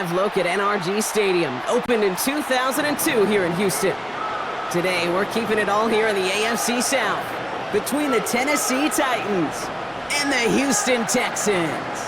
live look at NRG Stadium, opened in 2002 here in Houston. Today, we're keeping it all here in the AFC South, between the Tennessee Titans and the Houston Texans.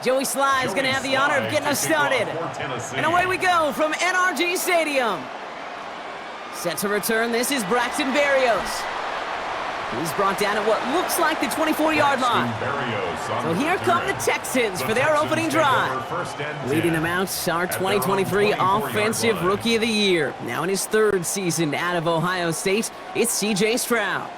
Joey Sly is going to have the honor of getting us started. And away we go from NRG Stadium. Set to return, this is Braxton Berrios. He's brought down at what looks like the 24-yard line. So here come the Texans for their opening drive. Leading them out, our 2023 Offensive Rookie of the Year. Now in his third season out of Ohio State, it's C.J. Stroud.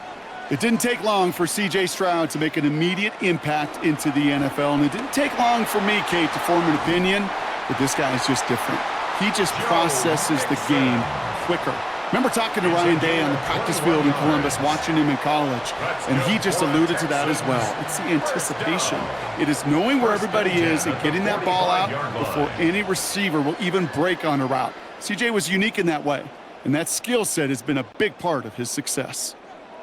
It didn't take long for C.J. Stroud to make an immediate impact into the NFL, and it didn't take long for me, Kate, to form an opinion, but this guy is just different. He just processes the game quicker. Remember talking to Ryan Day on the practice field in Columbus, watching him in college, and he just alluded to that as well. It's the anticipation. It is knowing where everybody is and getting that ball out before any receiver will even break on a route. C.J. was unique in that way, and that skill set has been a big part of his success.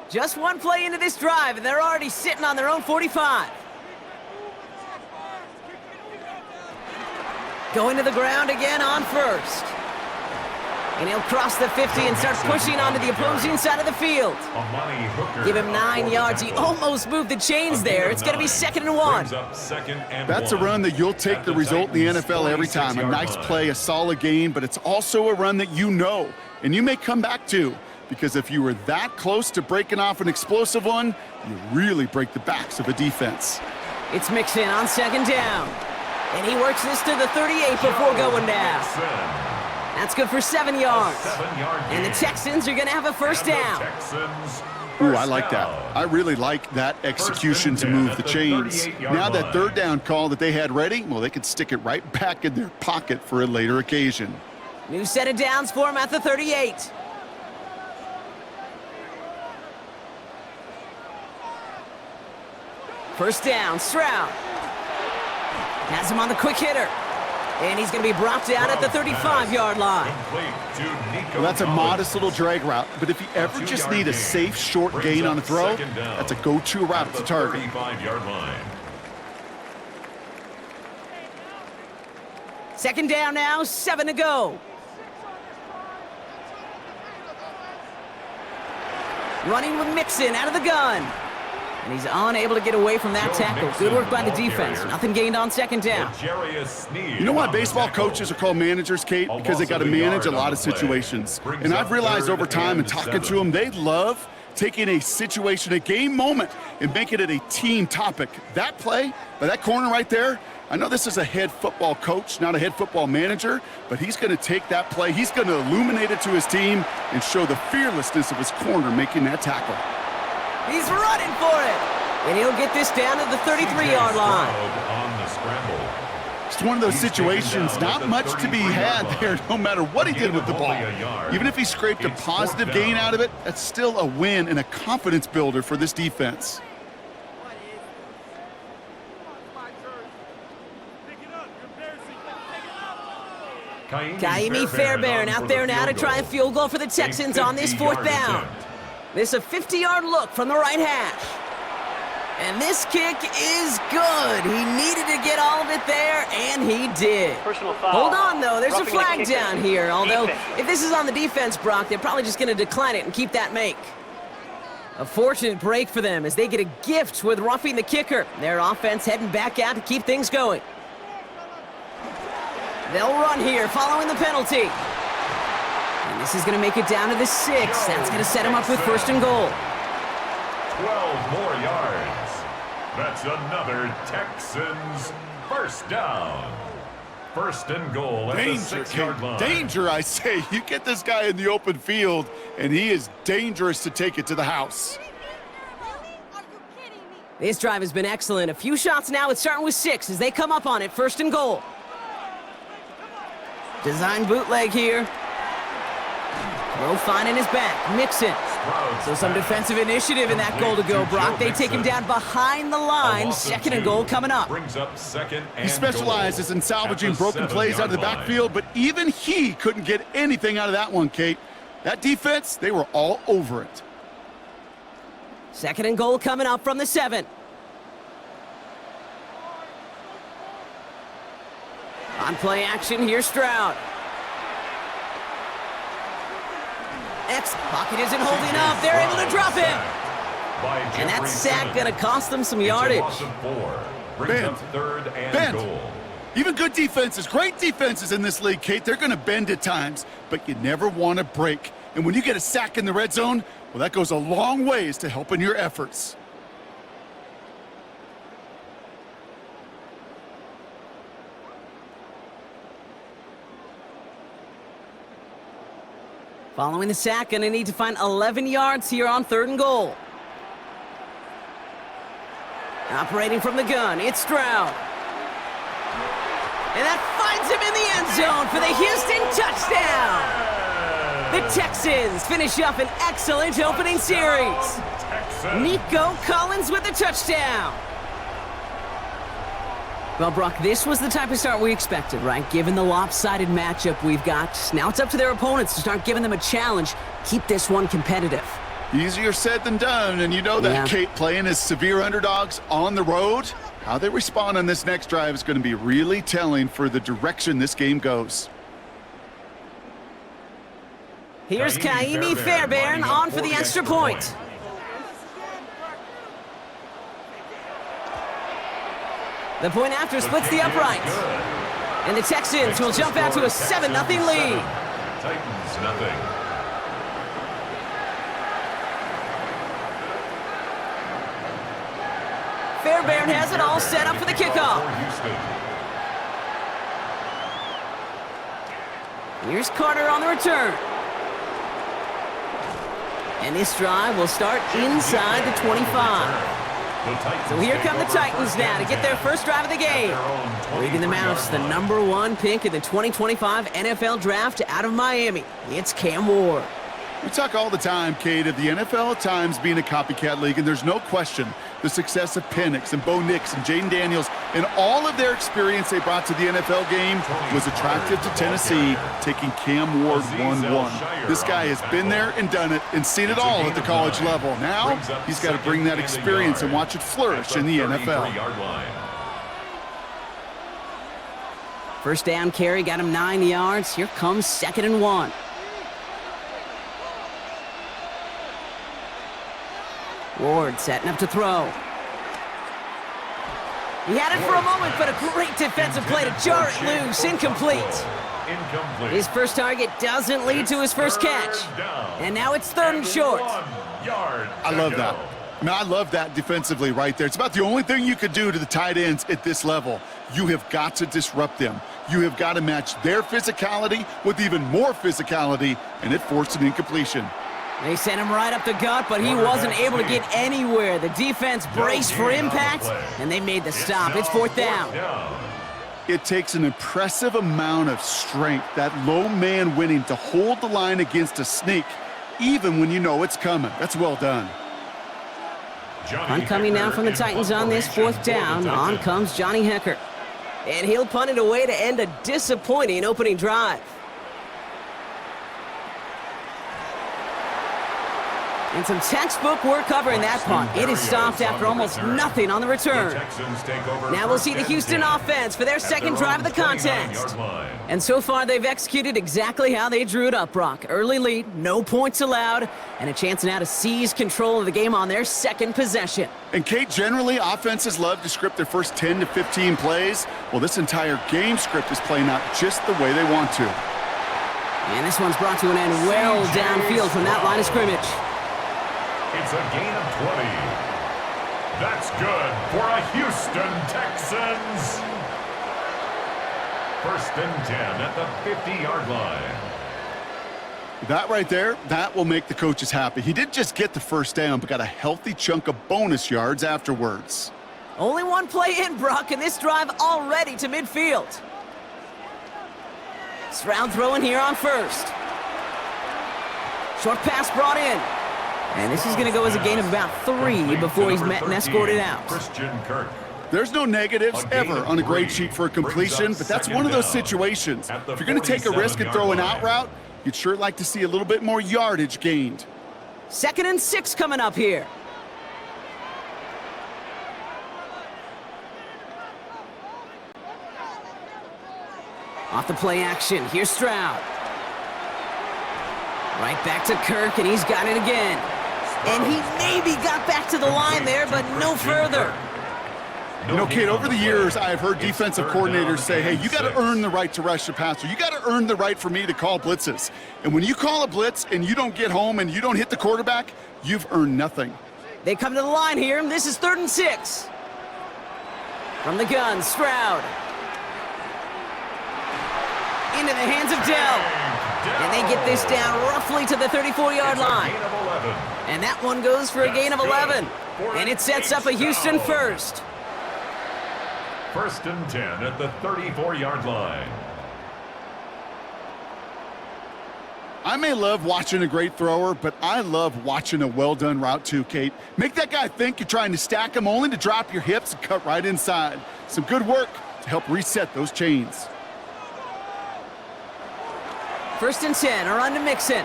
Just one play into this drive, and they're already sitting on their own 45. Going to the ground again on first. And he'll cross the 50 and start pushing onto the opposing side of the field. Give him 9 yards. He almost moved the chains there. It's going to be 2nd and 1. That's a run that you'll take the result in the NFL every time. A nice play, a solid game, but it's also a run that you know, and you may come back to. Because if you were that close to breaking off an explosive one, you really break the backs of a defense. It's Mixon on 2nd down. And he works this to the 38 before going down. That's good for 7 yards. And the Texans are going to have a first down. Ooh, I like that. I really like that execution to move the chains. Now that 3rd down call that they had ready, well, they could stick it right back in their pocket for a later occasion. New set of downs for him at the 38. First down, Stroud. Has him on the quick hitter. And he's going to be brought down at the 35-yard line. Well, that's a modest little drag route, but if you ever just need a safe, short gain on a throw, that's a go-to route to target. 2nd down now, 7 to go. Running with Mixon out of the gun. And he's unable to get away from that tackle. Good work by the defense. Nothing gained on 2nd down. You know why baseball coaches are called managers, Kate? Because they got to manage a lot of situations. And I've realized over time in talking to them, they love taking a situation, a game moment, and making it a team topic. That play by that corner right there, I know this is a head football coach, not a head football manager, but he's going to take that play, he's going to illuminate it to his team and show the fearlessness of his corner making that tackle. He's running for it. And he'll get this down to the 33-yard line. It's one of those situations, not much to be had there no matter what he did with the ball. Even if he scraped a positive gain out of it, that's still a win and a confidence builder for this defense. Kaimi Fairbairn out there now to try a field goal for the Texans on this 4th down. This is a 50-yard look from the right hash. And this kick is good. He needed to get all of it there, and he did. Hold on, though. There's a flag down here. Although, if this is on the defense, Brock, they're probably just going to decline it and keep that make. A fortunate break for them as they get a gift with roughing the kicker. Their offense heading back out to keep things going. They'll run here following the penalty. And this is going to make it down to the 6. That's going to set him up with 1st and goal. 12 more yards. That's another Texans first down. 1st and goal at the 6-yard line. Danger, I say. You get this guy in the open field, and he is dangerous to take it to the house. This drive has been excellent. A few shots now. It's starting with 6 as they come up on it. 1st and goal. Design bootleg here. Low finding his back. Mixon. So some defensive initiative in that goal to go, Brock. They take him down behind the line. 2nd and goal coming up. He specializes in salvaging broken plays out of the backfield, but even he couldn't get anything out of that one, Kate. That defense, they were all over it. 2nd and goal coming up from the 7. On play action, here's Stroud. Pocket isn't holding up. They're able to drop him. And that sack going to cost them some yardage. Bend. Even good defenses, great defenses in this league, Kate, they're going to bend at times, but you never want to break. And when you get a sack in the red zone, well, that goes a long ways to helping your efforts. Following the sack, going to need to find 11 yards here on 3rd and goal. Operating from the gun, it's Stroud. And that finds him in the end zone for the Houston touchdown. The Texans finish up an excellent opening series. Nico Collins with the touchdown. Well, Brock, this was the type of start we expected, right? Given the lopsided matchup we've got, now it's up to their opponents to start giving them a challenge. Keep this one competitive. Easier said than done, and you know that, Kate, playing as severe underdogs on the road, how they respond on this next drive is going to be really telling for the direction this game goes. Here's Kaimi Fairbairn on for the extra point. The point after splits the upright. And the Texans will jump out to a 7-0 lead. Titans nothing. Fairbairn has it all set up for the kickoff. Here's Carter on the return. And this drive will start inside the 25. So here come the Titans now to get their first drive of the game. Leading them out to the #1 pick in the 2025 NFL Draft out of Miami. It's Cam Ward. We talk all the time, Kate, of the NFL at times being a copycat league, and there's no question the success of Penix and Bo Nix and Jaden Daniels and all of their experience they brought to the NFL game was attractive to Tennessee, taking Cam Ward 1-1. This guy has been there and done it and seen it all at the college level. Now he's got to bring that experience and watch it flourish in the NFL. First down carry got him 9 yards. Here comes 2nd and 1. Ward setting up to throw. He had it for a moment, but a great defensive play to jar it loose. Incomplete. His first target doesn't lead to his first catch. And now it's 3rd and short. I love that. I love that defensively right there. It's about the only thing you could do to the tight ends at this level. You have got to disrupt them. You have got to match their physicality with even more physicality, and it forced an incompletion. They sent him right up the gut, but he wasn't able to get anywhere. The defense braced for impact, and they made the stop. It's 4th down. It takes an impressive amount of strength, that low man winning, to hold the line against a sneak, even when you know it's coming. That's well done. Punt coming now from the Titans on this 4th down. On comes Johnny Hecker. And he'll punt it away to end a disappointing opening drive. And some textbook work covering that punt. It is stopped after almost nothing on the return. Now we'll see the Houston offense for their second drive of the contest. And so far, they've executed exactly how they drew it up, Brock. Early lead, no points allowed, and a chance now to seize control of the game on their second possession. And Kate, generally, offenses love to script their first 10 to 15 plays. Well, this entire game script is playing out just the way they want to. And this one's brought to an end well downfield from that line of scrimmage. It's a gain of 20. That's good for a Houston Texans. 1st and 10 at the 50-yard line. That right there, that will make the coaches happy. He didn't just get the first down, but got a healthy chunk of bonus yards afterwards. Only one play in, Brock, and this drive already to midfield. Stroud throwing here on first. Short pass brought in. And this is going to go as a gain of about 3 before he's met and escorted out. There's no negatives ever on a grade sheet for a completion, but that's one of those situations. If you're going to take a risk and throw an out route, you'd sure like to see a little bit more yardage gained. 2nd and 6 coming up here. Off the play action, here's Stroud. Right back to Kirk, and he's got it again. And he maybe got back to the line there, but no further. You know, kid, over the years, I've heard defensive coordinators say, hey, you got to earn the right to rush the passer. You got to earn the right for me to call blitzes. And when you call a blitz and you don't get home and you don't hit the quarterback, you've earned nothing. They come to the line here, and this is 3rd and 6. From the gun, Stroud. Into the hands of Dell. And they get this down roughly to the 34-yard line. And that one goes for a gain of 11. And it sets up a Houston first. 1st and 10 at the 34-yard line. I may love watching a great thrower, but I love watching a well-done route too, Kate. Make that guy think you're trying to stack him only to drop your hips and cut right inside. Some good work to help reset those chains. 1st and 10, a run to Mixon.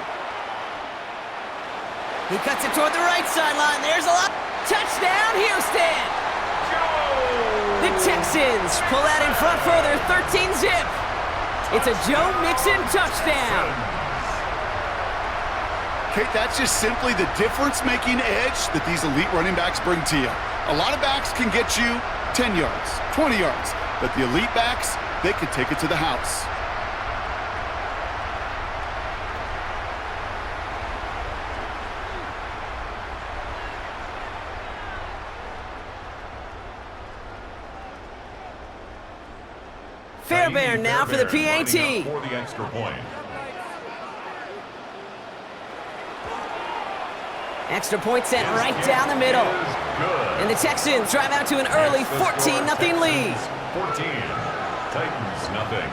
He cuts it toward the right sideline. There's a lot. Touchdown, Houston! The Texans pull that in front further, 13-zip. It's a Joe Mixon touchdown. Kate, that's just simply the difference-making edge that these elite running backs bring to you. A lot of backs can get you 10 yards, 20 yards, but the elite backs, they can take it to the house. Fairbairn now for the PAT. For the extra point. Extra point sent right down the middle. And the Texans drive out to an early 14-0 lead. 14. Titans nothing.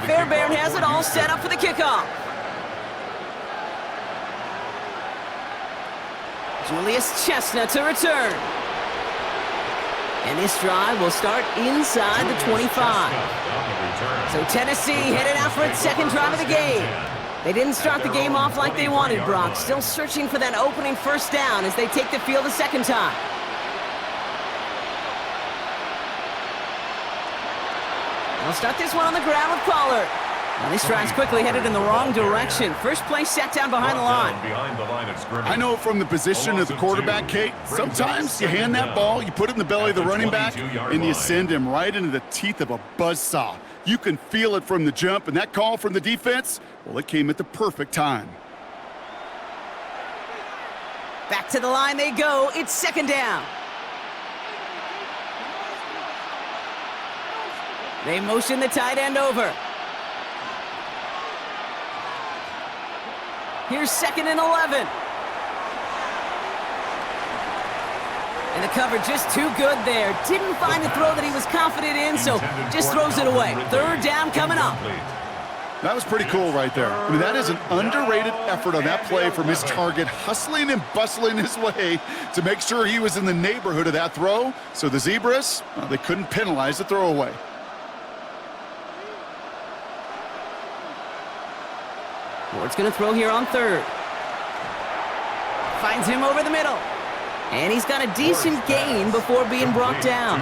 Fairbairn has it all set up for the kickoff. Julius Chestnut to return. And this drive will start inside the 25. So Tennessee headed out for its 2nd drive of the game. They didn't start the game off like they wanted, Brock. Still searching for that opening 1st down as they take the field a 2nd time. They'll start this one on the ground with Pollard. Now this drive's quickly headed in the wrong direction. First play set down behind the line. I know from the position of the quarterback, Kate, sometimes you hand that ball, you put it in the belly of the running back, and you send him right into the teeth of a buzzsaw. You can feel it from the jump, and that call from the defense, well, it came at the perfect time. Back to the line they go. It's 2nd down. They motion the tight end over. Here's 2nd and 11. And the cover just too good there. Didn't find the throw that he was confident in, so just throws it away. 3rd down coming up. That was pretty cool right there. I mean, that is an underrated effort on that play from his target, hustling and bustling his way to make sure he was in the neighborhood of that throw. So the Zebras, well, they couldn't penalize the throwaway. Ward's going to throw here on 3rd. Finds him over the middle. And he's got a decent gain before being brought down.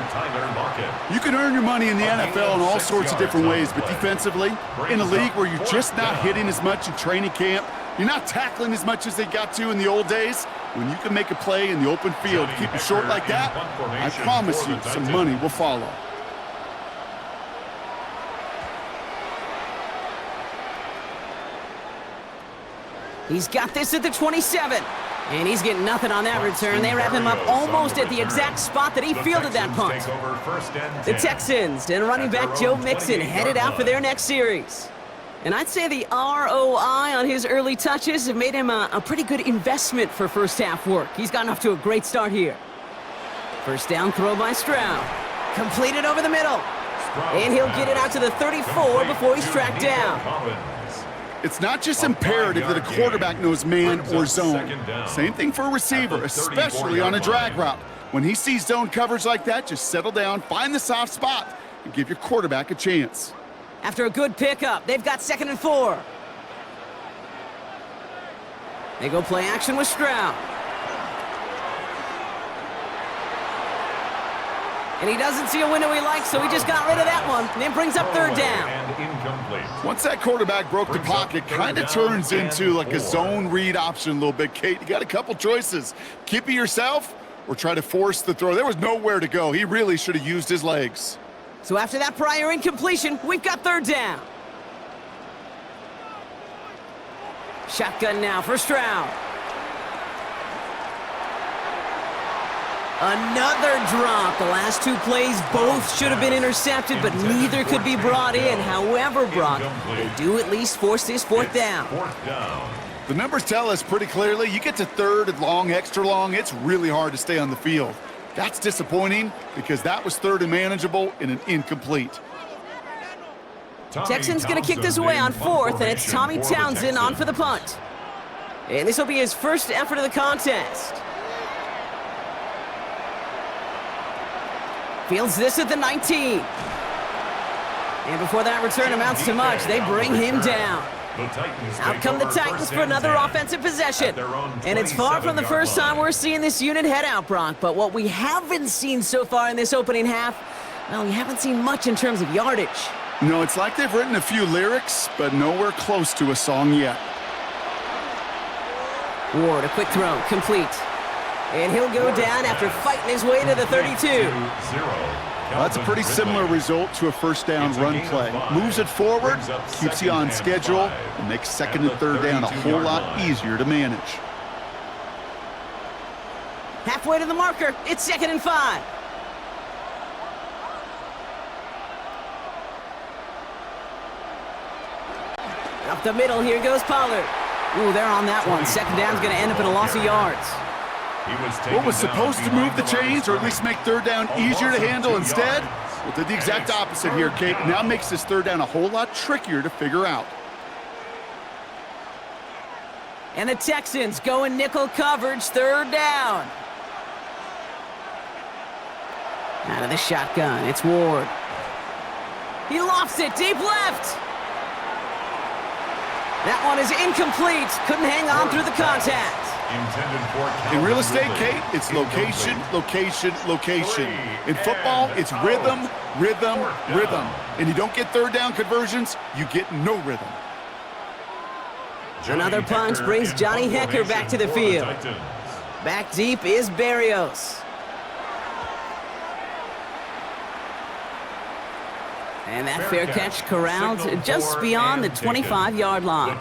You can earn your money in the NFL in all sorts of different ways, but defensively, in a league where you're just not hitting as much in training camp, you're not tackling as much as they got to in the old days, when you can make a play in the open field, keep it short like that, I promise you some money will follow. He's got this at the 27. And he's getting nothing on that return. They wrap him up almost at the exact spot that he fielded that punt. The Texans and running back Joe Mixon headed out for their next series. And I'd say the ROI on his early touches have made him a pretty good investment for first half work. He's gotten off to a great start here. First down throw by Stroud. Completed over the middle. And he'll get it out to the 34 before he's tracked down. It's not just imperative that a quarterback knows man or zone. Same thing for a receiver, especially on a drag route. When he sees zone coverage like that, just settle down, find the soft spot, and give your quarterback a chance. After a good pickup, they've got 2nd and 4. They go play action with Stroud. And he doesn't see a window he likes, so he just got rid of that one. And it brings up 3rd down. Once that quarterback broke the pocket, kind of turns into like a zone read option a little bit, Kate. You got a couple choices. Keep it yourself or try to force the throw. There was nowhere to go. He really should have used his legs. So after that prior incompletion, we've got 3rd down. Shotgun now for Stroud. Another drop. The last 2 plays both should have been intercepted, but neither could be brought in. However, Brock, they do at least force this 4th down. The numbers tell us pretty clearly, you get to 3rd and long, extra long, it's really hard to stay on the field. That's disappointing because that was 3rd and manageable in an incomplete. Texans going to kick this away on 4th, and it's Tommy Townsend on for the punt. And this will be his first effort of the contest. Fields this at the 19. And before that return amounts to much, they bring him down. Out come the Titans for another offensive possession. And it's far from the first time we're seeing this unit head out, Brock. But what we haven't seen so far in this opening half, well, we haven't seen much in terms of yardage. No, it's like they've written a few lyrics, but nowhere close to a song yet. Ward, a quick throw, complete. And he'll go down after fighting his way to the 32. Well, that's a pretty similar result to a first down run play. Moves it forward, keeps you on schedule, and makes 2nd and 3rd down a whole lot easier to manage. Halfway to the marker, it's 2nd and 5. Up the middle, here goes Pollard. Ooh, they're on that one. 2nd down's going to end up in a loss of yards. What was supposed to move the chains or at least make 3rd down easier to handle instead? Well, did the exact opposite here, Kate. Now makes this 3rd down a whole lot trickier to figure out. And the Texans go in nickel coverage, 3rd down. Out of the shotgun, it's Ward. He lofts it deep left. That one is incomplete. Couldn't hang on through the contact. In real estate, Kate, it's location, location, location. In football, it's rhythm, rhythm, rhythm. And you don't get 3rd down conversions, you get no rhythm. Another punt brings Johnny Hecker back to the field. Back deep is Berrios. And that fair catch corralled just beyond the 25-yard line.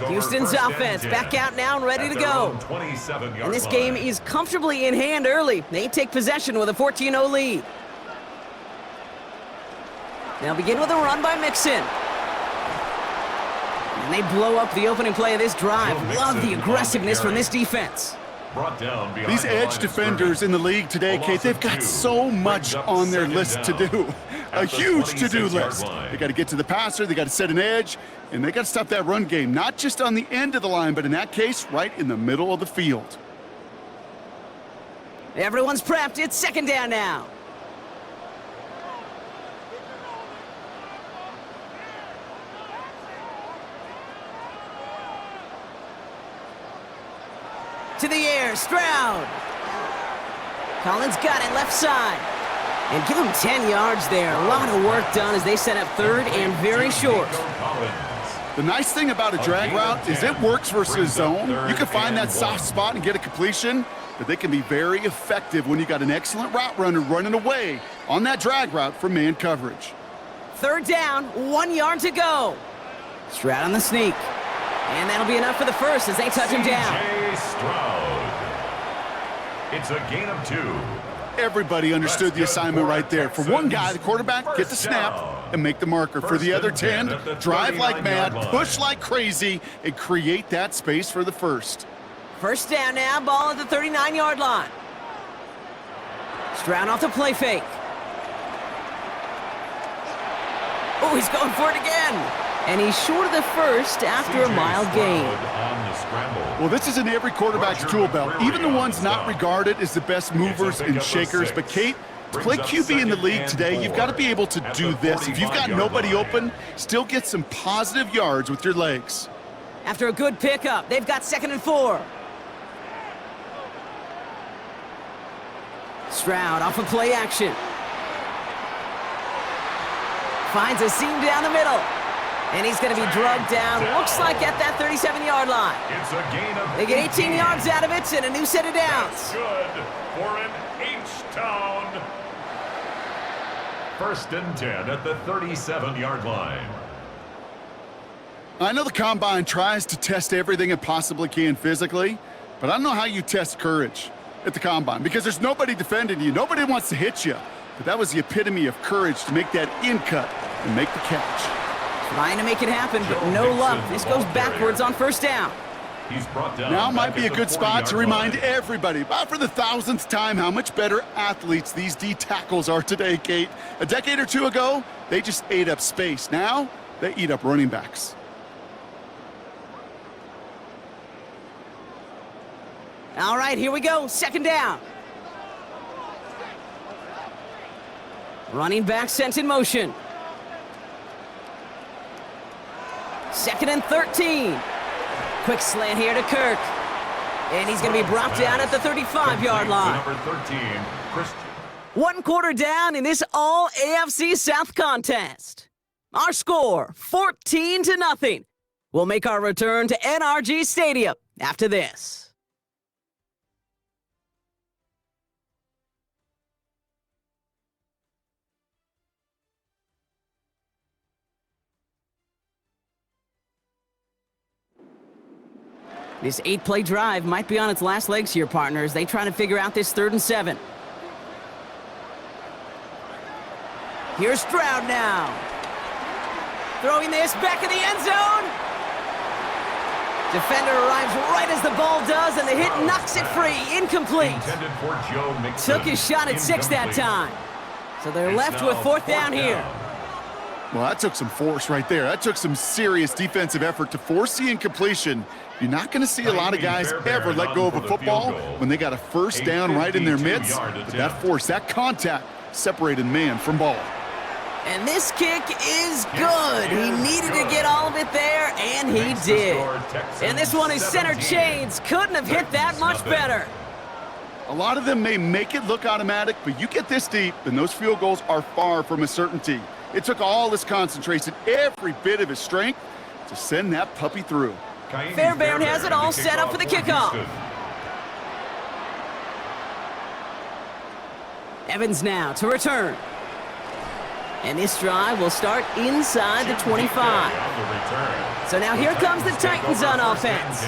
Houston's offense back out now and ready to go. And this game is comfortably in hand early. They take possession with a 14-0 lead. They'll begin with a run by Mixon. And they blow up the opening play of this drive. Love the aggressiveness from this defense. These edge defenders in the league today, Kate, they've got so much on their list to do. A huge to-do list. They got to get to the passer, they got to set an edge, and they got to stop that run game, not just on the end of the line, but in that case, right in the middle of the field. Everyone's prepped. It's 2nd down now. To the air, Stroud. Collins got it left side. And give him 10 yards there. A lot of work done as they set up 3rd and very short. The nice thing about a drag route is it works versus zone. You can find that soft spot and get a completion, but they can be very effective when you got an excellent route runner running away on that drag route from man coverage. 3rd down, 1 yard to go. Stroud on the sneak. And that'll be enough for the first as they touch him down. C.J. Stroud. It's a gain of 2. Everybody understood the assignment right there. For one guy, the quarterback, get the snap and make the marker. For the other 10, drive like mad, push like crazy, and create that space for the first. First down now, ball at the 39-yard line. Stroud off the play fake. Oh, he's going for it again. And he's short of the first after a mild gain. Well, this is in every quarterback's tool belt, even the ones not regarded as the best movers and shakers. But, Kate, to play QB in the league today, you've got to be able to do this. If you've got nobody open, still get some positive yards with your legs. After a good pickup, they've got 2nd and 4. Stroud off of play action. Finds a seam down the middle. And he's going to be drugged down, looks like at that 37-yard line. It's a gain of They get 18 yards out of it and a new set of downs. Good for an H-town. 1st and 10 at the 37-yard line. I know the Combine tries to test everything it possibly can physically, but I don't know how you test courage at the Combine because there's nobody defending you. Nobody wants to hit you. But that was the epitome of courage to make that in cut and make the catch. Trying to make it happen, but no luck. This goes backwards on 1st down. He's brought down Now might be a good spot to remind everybody, about for the 1000th time, how much better athletes these D tackles are today, Kate. A decade or 2 ago, they just ate up space. Now, they eat up running backs. All right, here we go. 2nd down. Running back sent in motion. 2nd and 13. Quick slant here to Kirk. And he's going to be brought down at the 35-yard line. Number 13, Christian. 1 quarter down in this all-AFC South contest. Our score, 14-0. We'll make our return to NRG Stadium after this. This 8-play drive might be on its last legs here, partners. They try to figure out this 3rd and 7. Here's Stroud now. Throwing this back in the end zone. Defender arrives right as the ball does, and the hit knocks it free. Incomplete. Intended for Joe Mixon. Took his shot at 6 that time. So they're left with 4th down here. Well, that took some force right there. That took some serious defensive effort to force the incompletion. You're not going to see a lot of guys ever let go of a football when they got a 1st down right in their midst. But that force, that contact, separated man from ball. And this kick is good. He needed to get all of it there, and he did. And this one is center chains. Couldn't have hit that much better. A lot of them may make it look automatic, but you get this deep, and those field goals are far from a certainty. It took all his concentration, every bit of his strength, to send that puppy through. Fairbairn has it all set up for the kickoff. Evans now to return. And this drive will start inside the 25. So now here comes the Titans on offense.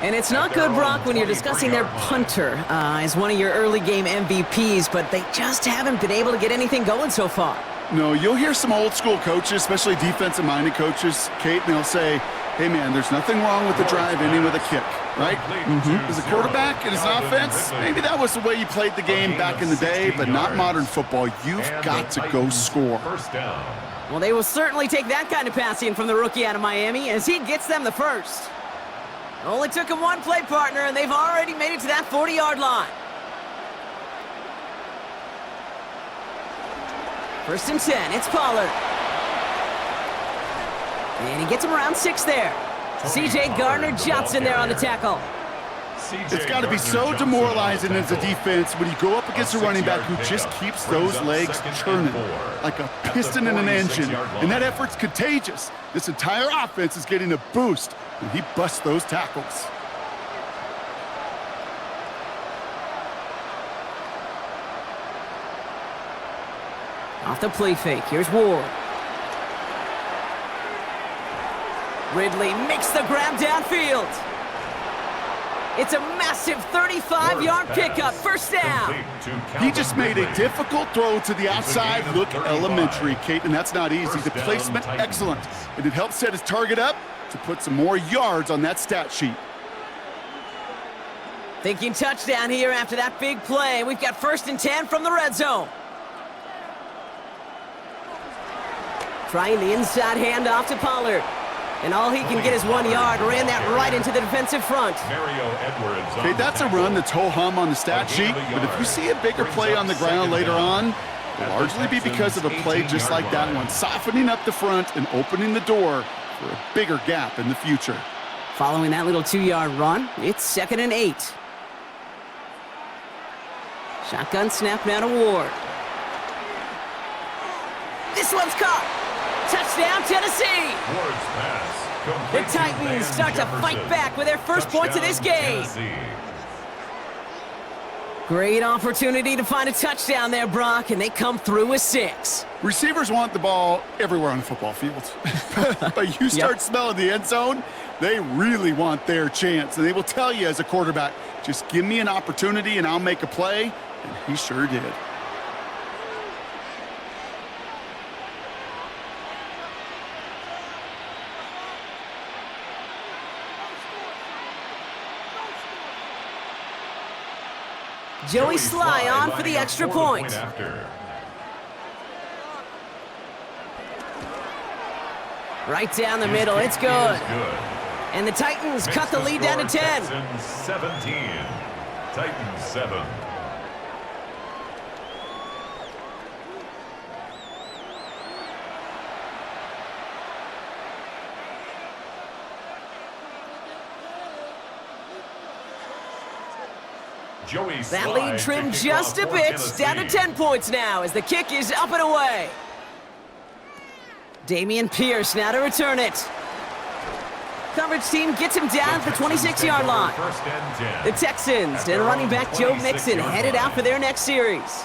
And it's not good, Brock, when you're discussing their punter as one of your early game MVPs, but they just haven't been able to get anything going so far. No, you'll hear some old school coaches, especially defensive-minded coaches, Kate, and they'll say, hey, man, there's nothing wrong with the drive ending with a kick, right? As a quarterback in his offense, maybe that was the way you played the game back in the day, but not modern football. You've got to go score. Well, they will certainly take that kind of passing from the rookie out of Miami as he gets them the first. Only took him 1 play, partner, and they've already made it to that 40-yard line. 1st and 10, it's Pollard. And he gets him around 6 there. C.J. Gardner-Johnson there on the tackle. It's got to be so demoralizing as a defense when you go up against a running back who just keeps those legs churning like a piston in an engine. And that effort's contagious. This entire offense is getting a boost when he busts those tackles. Off the play fake, here's Ward. Ridley makes the grab downfield. It's a massive 35-yard pickup, first down. He just made a difficult throw to the outside look elementary, Kate, and that's not easy. The placement, excellent. And it helps set his target up to put some more yards on that stat sheet. Thinking touchdown here after that big play. We've got 1st and 10 from the red zone. Trying the inside handoff to Pollard. And all he can get is 1 yard. Ran that right into the defensive front. Okay, that's a run that's ho-hum on the stat sheet, but if you see a bigger play on the ground later on, it'll largely be because of a play just like that one, softening up the front and opening the door for a bigger gap in the future. Following that little 2-yard run, it's 2nd and 8. Shotgun snap now to Ward. This one's caught. Touchdown, Tennessee! The Titans start to fight back with their first points of this game. Great opportunity to find a touchdown there, Brock, and they come through with 6. Receivers want the ball everywhere on the football field. But you start smelling the end zone, they really want their chance. And they will tell you as a quarterback, just give me an opportunity and I'll make a play. And he sure did. Joey Sly on for the extra point. Right down the middle, it's good. And the Titans cut the lead down to 10. Texans 17, Titans 7. That lead trimmed just a bit, down to 10 points now as the kick is up and away. Damian Pierce now to return it. Coverage team gets him down at the 26-yard line. The Texans and running back Joe Mixon headed out for their next series.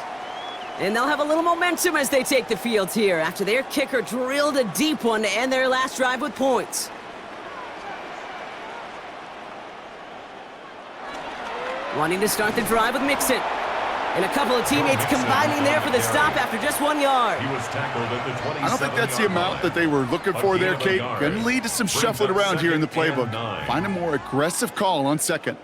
And they'll have a little momentum as they take the field here after their kicker drilled a deep one to end their last drive with points. Wanting to start the drive with Mixon. And a couple of teammates combining there for the stop after just 1 yard. He was tackled at the 27-yard line. I don't think that's the amount that they were looking for there, Kate. Going to lead to some shuffling around here in the playbook. Find a more aggressive call on 2nd.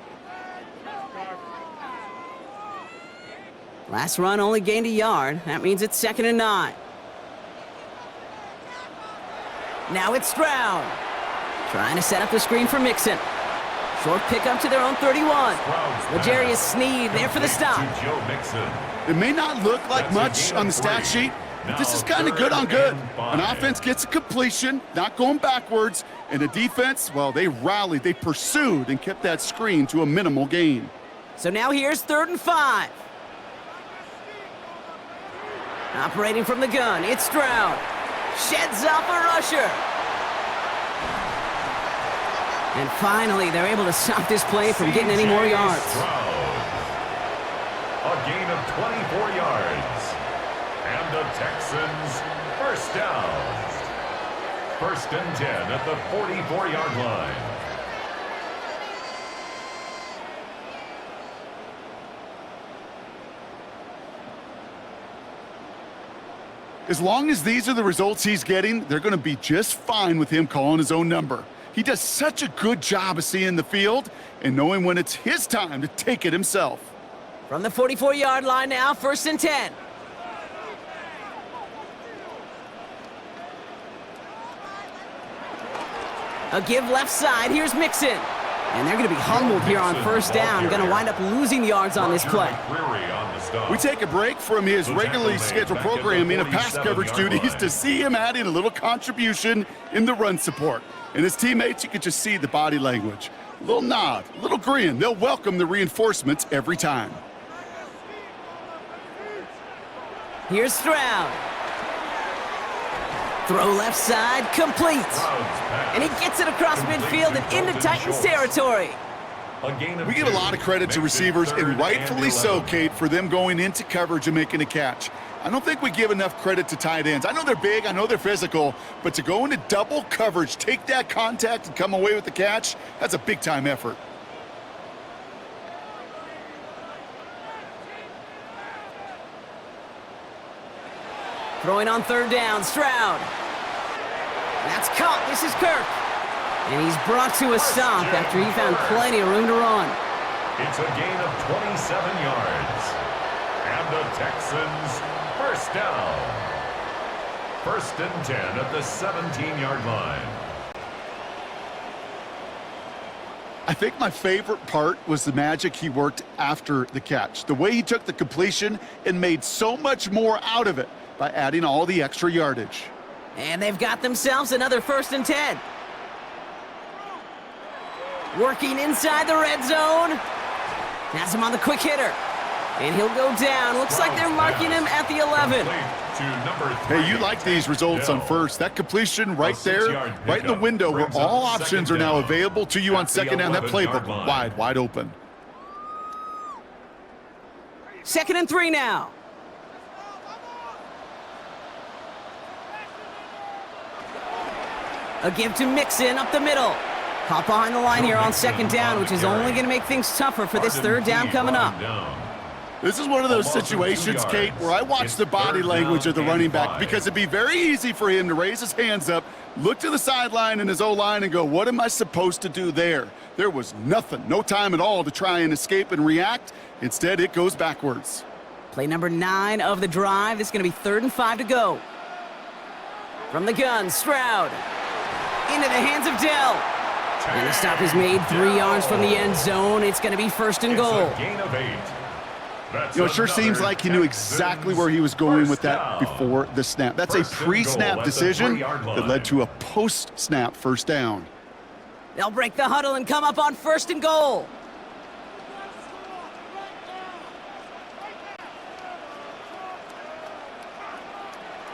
Last run only gained a yard. That means it's 2nd and 9. Now it's Stroud. Trying to set up the screen for Mixon. Short pickup to their own 31. L'Jarius Sneed there for the stop. It may not look like much on the stat sheet, but this is kind of good on good. An offense gets a completion, not going backwards, and the defense, well, they rallied, they pursued, and kept that screen to a minimal gain. So now here's 3rd and 5. Operating from the gun, it's Stroud. Sheds off a rusher. And finally, they're able to stop this play from getting any more yards. A gain of 24 yards. And the Texans first down. 1st and 10 at the 44-yard line. As long as these are the results he's getting, they're going to be just fine with him calling his own number. He does such a good job of seeing the field and knowing when it's his time to take it himself. From the 44-yard line now, 1st and 10. A give left side, here's Mixon. And they're going to be humbled here on 1st down. Going to wind up losing yards on this play. We take a break from his regularly scheduled programming of pass coverage duties to see him adding a little contribution in the run support. And his teammates, you could just see the body language. A little nod, a little grin. They'll welcome the reinforcements every time. Here's Stroud. Throw left side, complete. And he gets it across midfield and into Titans territory. A gain of We give a 2 lot of credit to makes it receivers, 3rd and rightfully and so, 11. Kate, for them going into coverage and making a catch. I don't think we give enough credit to tight ends. I know they're big, I know they're physical, but to go into double coverage, take that contact, and come away with the catch, that's a big-time effort. Throwing on 3rd down, Stroud. That's caught. This is Kirk. And he's brought to a stop after he found plenty of room to run. It's a gain of 27 yards. And the Texans, 1st down. 1st and 10 at the 17-yard line. I think my favorite part was the magic he worked after the catch. The way he took the completion and made so much more out of it by adding all the extra yardage. And they've got themselves another 1st and 10. Working inside the red zone. Has him on the quick hitter. And he'll go down. Looks like they're marking him at the 11. Hey, you like these results on first. That completion right there, right in the window where all options are now available to you on 2nd down. That playbook wide open. 2nd and 3 now. A give to Mixon up the middle. Caught behind the line here on 2nd down, which is only going to make things tougher for this 3rd down coming up. This is one of those situations, Kate, where I watch the body language of the running back, because it'd be very easy for him to raise his hands up, look to the sideline in his O-line and go, what am I supposed to do there? There was nothing, no time at all to try and escape and react. Instead, it goes backwards. Play number 9 of the drive. This is going to be 3rd and 5 to go. From the gun, Stroud. Into the hands of Dell. And the stop is made 3 yards from the end zone. It's going to be 1st and goal. It's a gain of 8. You know, it sure seems like he knew exactly where he was going with that before the snap. That's a pre-snap decision that led to a post-snap 1st down. They'll break the huddle and come up on 1st and goal.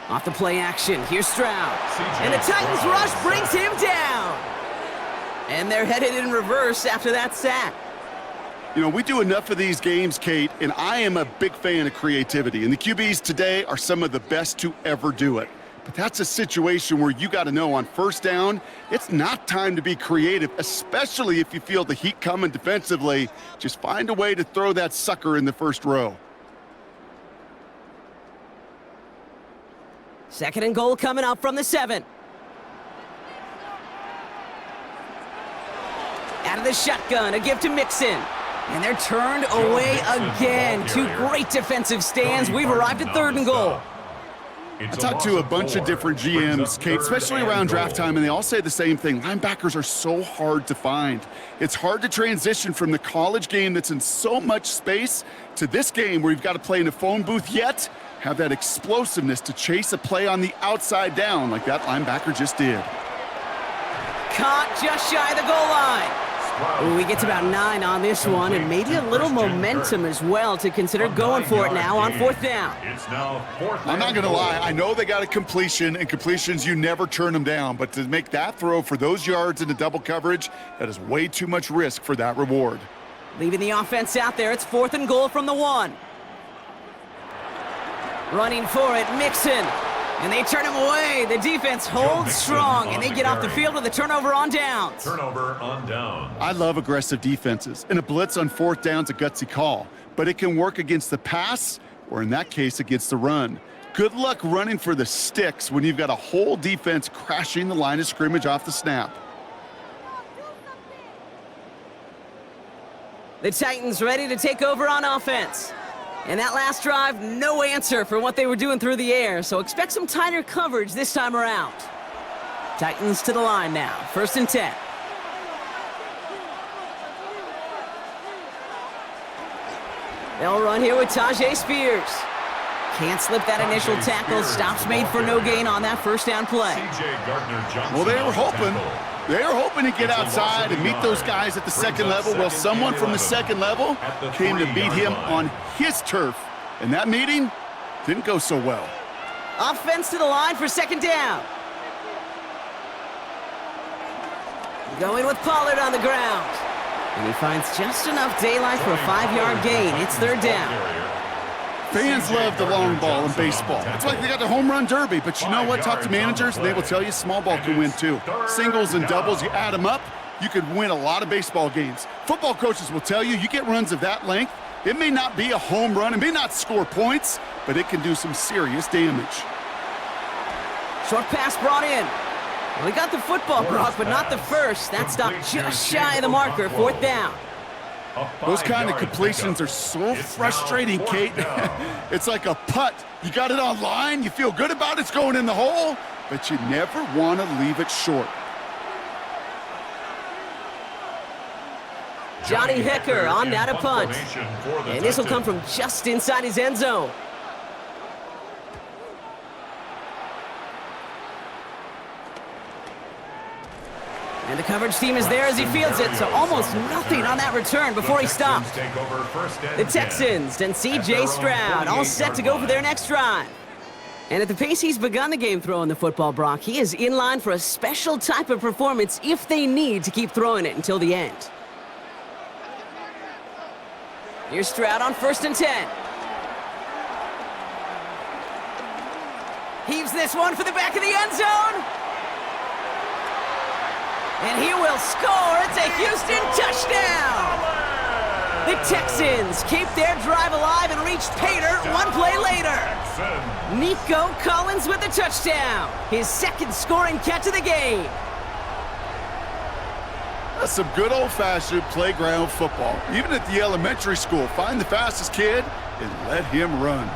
Off the play action, here's Stroud. And the Titans rush brings him down. And they're headed in reverse after that sack. You know, we do enough of these games, Kate, and I am a big fan of creativity. And the QBs today are some of the best to ever do it. But that's a situation where you got to know on 1st down, it's not time to be creative, especially if you feel the heat coming defensively. Just find a way to throw that sucker in the 1st row. 2nd and goal coming up from the 7. Out of the shotgun, a give to Mixon. And they're turned away again. 2 great defensive stands. We've arrived at 3rd and goal. I talked to a bunch of different GMs, Kate, especially around draft time, and they all say the same thing. Linebackers are so hard to find. It's hard to transition from the college game that's in so much space to this game where you've got to play in a phone booth, yet have that explosiveness to chase a play on the outside down like that linebacker just did. Caught just shy of the goal line. Ooh, he gets about 9 on this one, and maybe a little momentum as well to consider going for it now on 4th down. I'm not going to lie. I know they got a completion, and completions, you never turn them down. But to make that throw for those yards into double coverage, that is way too much risk for that reward. Leaving the offense out there, it's 4th and goal from the 1. Running for it, Mixon. And they turn him away. The defense holds strong, and they get off the field with a turnover on downs. Turnover on downs. I love aggressive defenses, and a blitz on 4th down's a gutsy call. But it can work against the pass, or in that case, against the run. Good luck running for the sticks when you've got a whole defense crashing the line of scrimmage off the snap. The Titans ready to take over on offense. And that last drive, no answer for what they were doing through the air, so expect some tighter coverage this time around. Titans to the line now, 1st and 10. They'll run here with Tajay Spears. Can't slip that initial tackle. Stops made for no gain on that 1st down play. Well, they were hoping to get outside and meet those guys at the 2nd level. Well, someone from the 2nd level came to beat him on his turf. And that meeting didn't go so well. Offense to the line for 2nd down. Going with Pollard on the ground. And he finds just enough daylight for a 5-yard gain. It's third down. Fans love the long ball in baseball. It's like they got the home run derby, but you know what? Talk to managers, and they will tell you small ball can win too. Singles and doubles, you add them up, you could win a lot of baseball games. Football coaches will tell you, you get runs of that length, it may not be a home run, it may not score points, but it can do some serious damage. Short pass brought in. Well, he got the football, Brock, but not the first. That stopped just shy of the marker, fourth down. Those kind of completions are so frustrating, Kate. It's like a putt. You got it on line, you feel good about it's going in the hole, but you never want to leave it short. Johnny Hecker on that a punt. And this will come from just inside his end zone. And the coverage team is there as he fields it, so almost nothing on that return before he stopped. The Texans and C.J. Stroud all set to go for their next drive. And at the pace he's begun the game throwing the football, Brock, he is in line for a special type of performance if they need to keep throwing it until the end. Here's Stroud on 1st and 10. Heaves this one for the back of the end zone. And he will score. It's a Houston touchdown. The Texans keep their drive alive and reached pay dirt one play later. Nico Collins with the touchdown. His second scoring catch of the game. That's some good old-fashioned playground football. Even at the elementary school, find the fastest kid and let him run.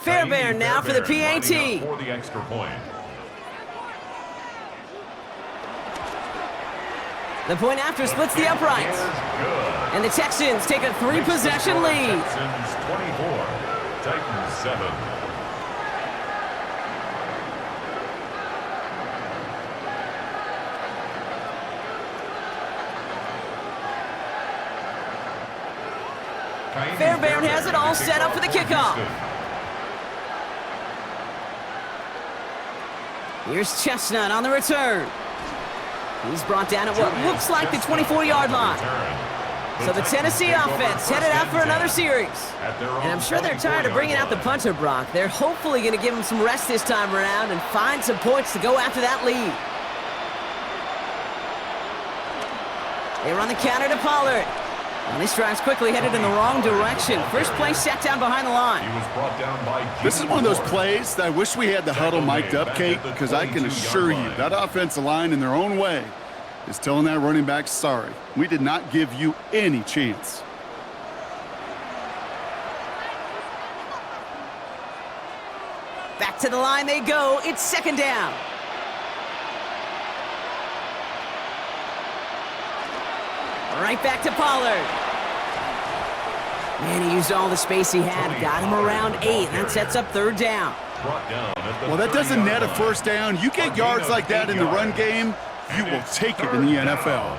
Fairbairn now for the PAT. For the extra point. The point after splits the uprights. And the Texans take a 3-possession lead. Texans 24, Titans 7. Fairbairn has it all set up for the kickoff. Here's Chestnut on the return. He's brought down at what looks like the 24-yard line. So the Tennessee offense headed out for another series. And I'm sure they're tired of bringing out the punter, Brock. They're hopefully going to give him some rest this time around and find some points to go after that lead. They run the counter to Pollard. And this drive's quickly headed in the wrong direction. First play set down behind the line. This is one of those plays that I wish we had the huddle mic'd up, Kate, because I can assure you that offensive line in their own way is telling that running back, sorry, we did not give you any chance. Back to the line they go. It's second down. Right back to Pollard. Man, he used all the space he had. Got him around 8. That sets up third down. Well, that doesn't net a first down. You get yards like that in the run game, you will take it in the NFL.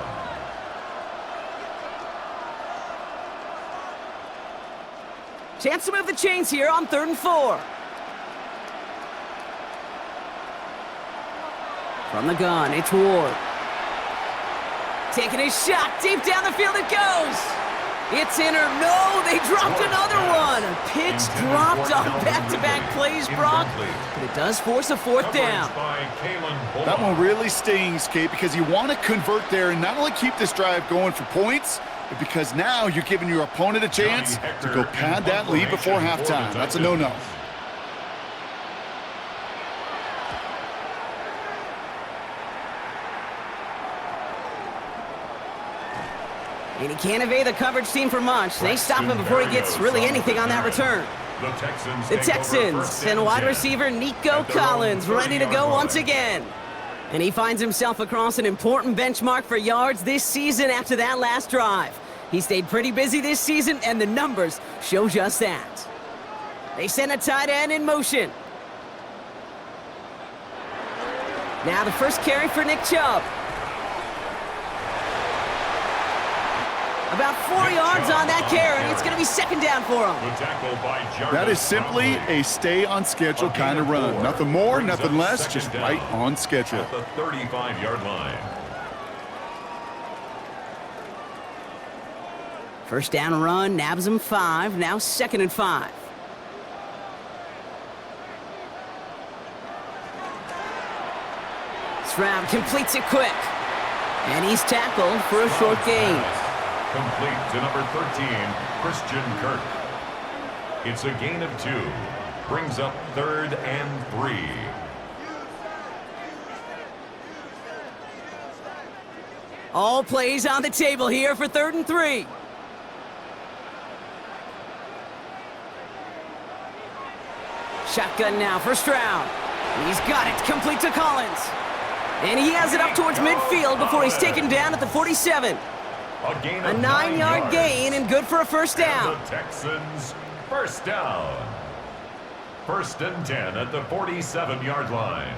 Chance to move the chains here on 3rd and 4. From the gun, it's Ward. Taking a shot, deep down the field it goes. It's in or no, they dropped another one. Pitch dropped on back-to-back plays, Brock, but it does force a fourth down. That one really stings, Kate, because you want to convert there and not only keep this drive going for points, but because now you're giving your opponent a chance to go pad that lead before halftime. That's a no-no. And he can't evade the coverage team for much. They stop him before he gets really anything on that return. The Texans and wide receiver Nico Collins ready to go once again. And he finds himself across an important benchmark for yards this season after that last drive. He stayed pretty busy this season, and the numbers show just that. They send a tight end in motion. Now the first carry for Nick Chubb. About 4 yards on that carry. It's going to be second down for him. That is simply a stay-on-schedule kind of run. Nothing more, nothing less, just right on schedule. At the 35-yard line. First down run, nabs him 5. Now 2nd and 5. Stroud completes it quick. And he's tackled for a short gain. Complete to number 13, Christian Kirk. It's a gain of 2. Brings up 3rd and 3. All plays on the table here for 3rd and 3. Shotgun now for Stroud. He's got it, complete to Collins. And he has it up towards midfield before he's taken down at the 47. A 9-yard gain and good for a first down. And the Texans, first down. 1st and 10 at the 47-yard line.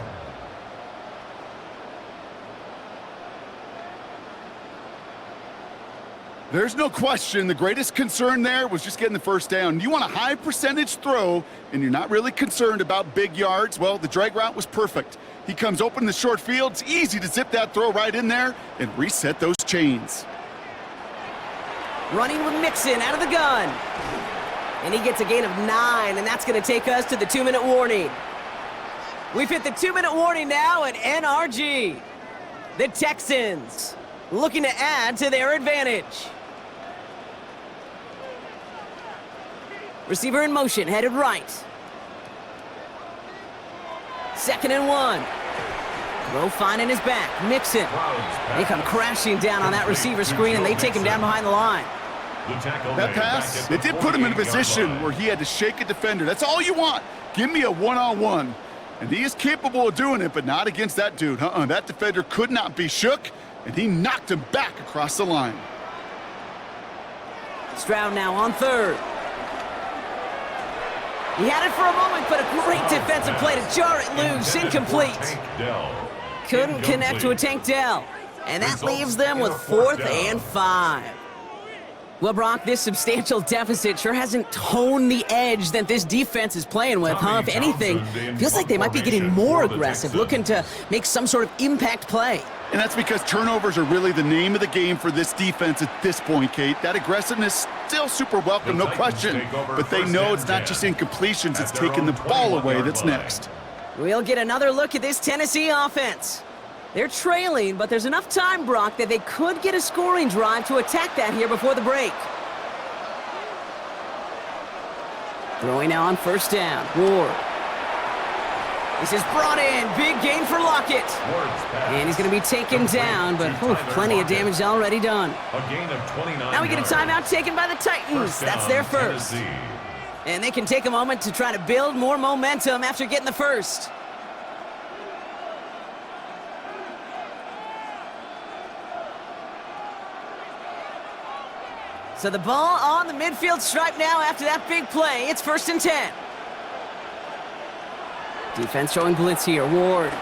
There's no question the greatest concern there was just getting the first down. You want a high percentage throw, and you're not really concerned about big yards. Well, the drag route was perfect. He comes open in the short field. It's easy to zip that throw right in there and reset those chains. Running with Mixon out of the gun. And he gets a gain of 9, and that's going to take us to the 2-minute warning. We've hit the 2-minute warning now at NRG. The Texans looking to add to their advantage. Receiver in motion, headed right. 2nd and 1. Throw finding his back. Mixon. They come crashing down on that receiver screen, and they take him down behind the line. That pass, it did put him in a position where he had to shake a defender. That's all you want. Give me a one-on-one. And he is capable of doing it, but not against that dude. That defender could not be shook, and he knocked him back across the line. Stroud now on 3rd. He had it for a moment, but a great defensive play to jar it loose. Incomplete. Couldn't connect to a Tank Dell. And that leaves them with 4th and 5. Well, Brock, this substantial deficit sure hasn't toned the edge that this defense is playing with, huh? If anything, feels like they might be getting more aggressive, looking to make some sort of impact play. And that's because turnovers are really the name of the game for this defense at this point, Kate. That aggressiveness still super welcome, no question. But they know it's not just incompletions, it's taking the ball away that's next. We'll get another look at this Tennessee offense. They're trailing, but there's enough time, Brock, that they could get a scoring drive to attack that here before the break. Throwing now on 1st down. Ward. This is brought in. Big gain for Lockett. And he's going to be taken down, but plenty of damage already done. A gain of 29. Now we get a timeout taken by the Titans. That's their first. And they can take a moment to try to build more momentum after getting the first. So the ball on the midfield stripe now after that big play. It's 1st and 10. Defense showing blitz here. Ward.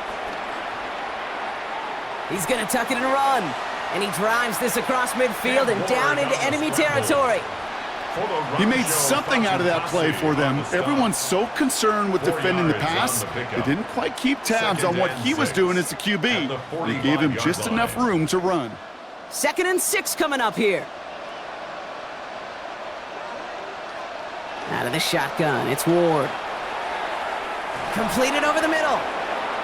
He's going to tuck it and run. And he drives this across midfield and down into enemy territory. He made something out of that play for them. Everyone's so concerned with defending the pass, they didn't quite keep tabs on what he was doing as a QB. They gave him just enough room to run. 2nd and 6 coming up here. Out of the shotgun, it's Ward. Completed over the middle.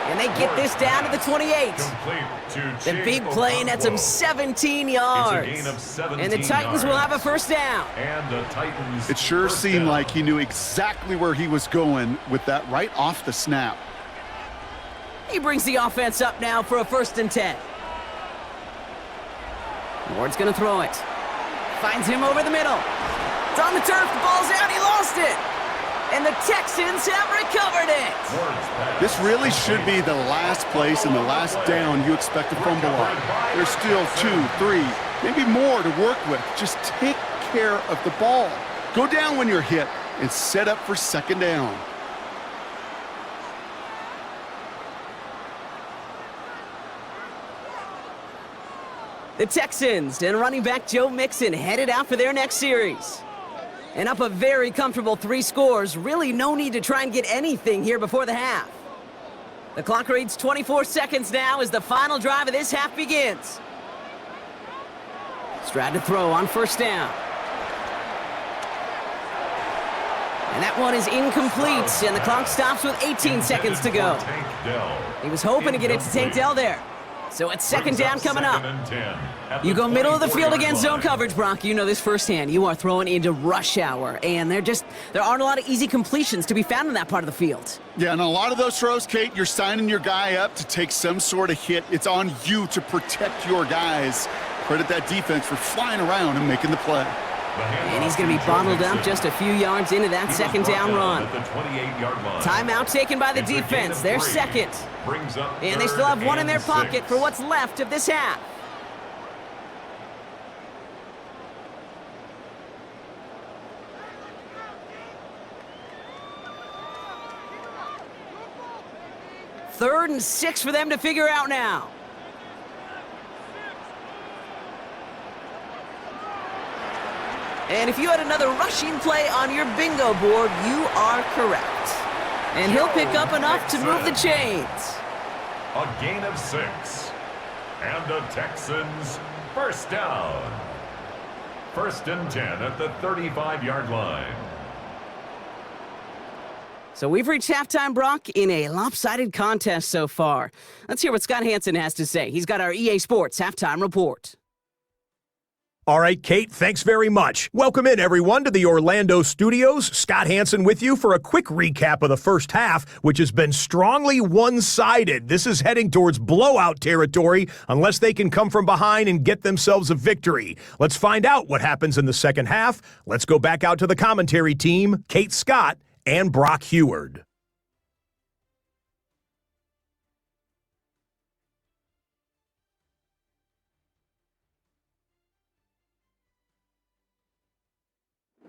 And they get this down to the 28. The big play nets him 17 yards. And the Titans will have a first down. It sure seemed like he knew exactly where he was going with that right off the snap. He brings the offense up now for a 1st and 10. Ward's going to throw it. Finds him over the middle. It's on the turf, the ball's out, he lost it. And the Texans have recovered it. This really should be the last place and the last down you expect to fumble on. There's still 2, 3, maybe more to work with. Just take care of the ball. Go down when you're hit and set up for 2nd down. The Texans and running back Joe Mixon headed out for their next series. And up a very comfortable 3 scores. Really no need to try and get anything here before the half. The clock reads 24 seconds now as the final drive of this half begins. Stroud to throw on first down. And that one is incomplete, and the clock stops with 18 seconds to go. He was hoping to get it to Tank Dell there. So it's second down coming up. You go middle of the field against zone coverage, Brock. You know this firsthand. You are throwing into rush hour, and there aren't a lot of easy completions to be found in that part of the field. Yeah, and a lot of those throws, Kate, you're signing your guy up to take some sort of hit. It's on you to protect your guys. Credit that defense for flying around and making the play. And he's going to be bottled up just a few yards into that second down run. Timeout taken by the defense. They're second. And they still have one in their pocket for what's left of this half. Third and 6 for them to figure out now. And if you had another rushing play on your bingo board, you are correct. And he'll pick up enough to move the chains. A gain of 6. And the Texans first down. First and 10 at the 35-yard line. So we've reached halftime, Brock, in a lopsided contest so far. Let's hear what Scott Hansen has to say. He's got our EA Sports halftime report. All right, Kate, thanks very much. Welcome in, everyone, to the Orlando studios. Scott Hansen with you for a quick recap of the first half, which has been strongly one-sided. This is heading towards blowout territory unless they can come from behind and get themselves a victory. Let's find out what happens in the second half. Let's go back out to the commentary team, Kate Scott and Brock Heward.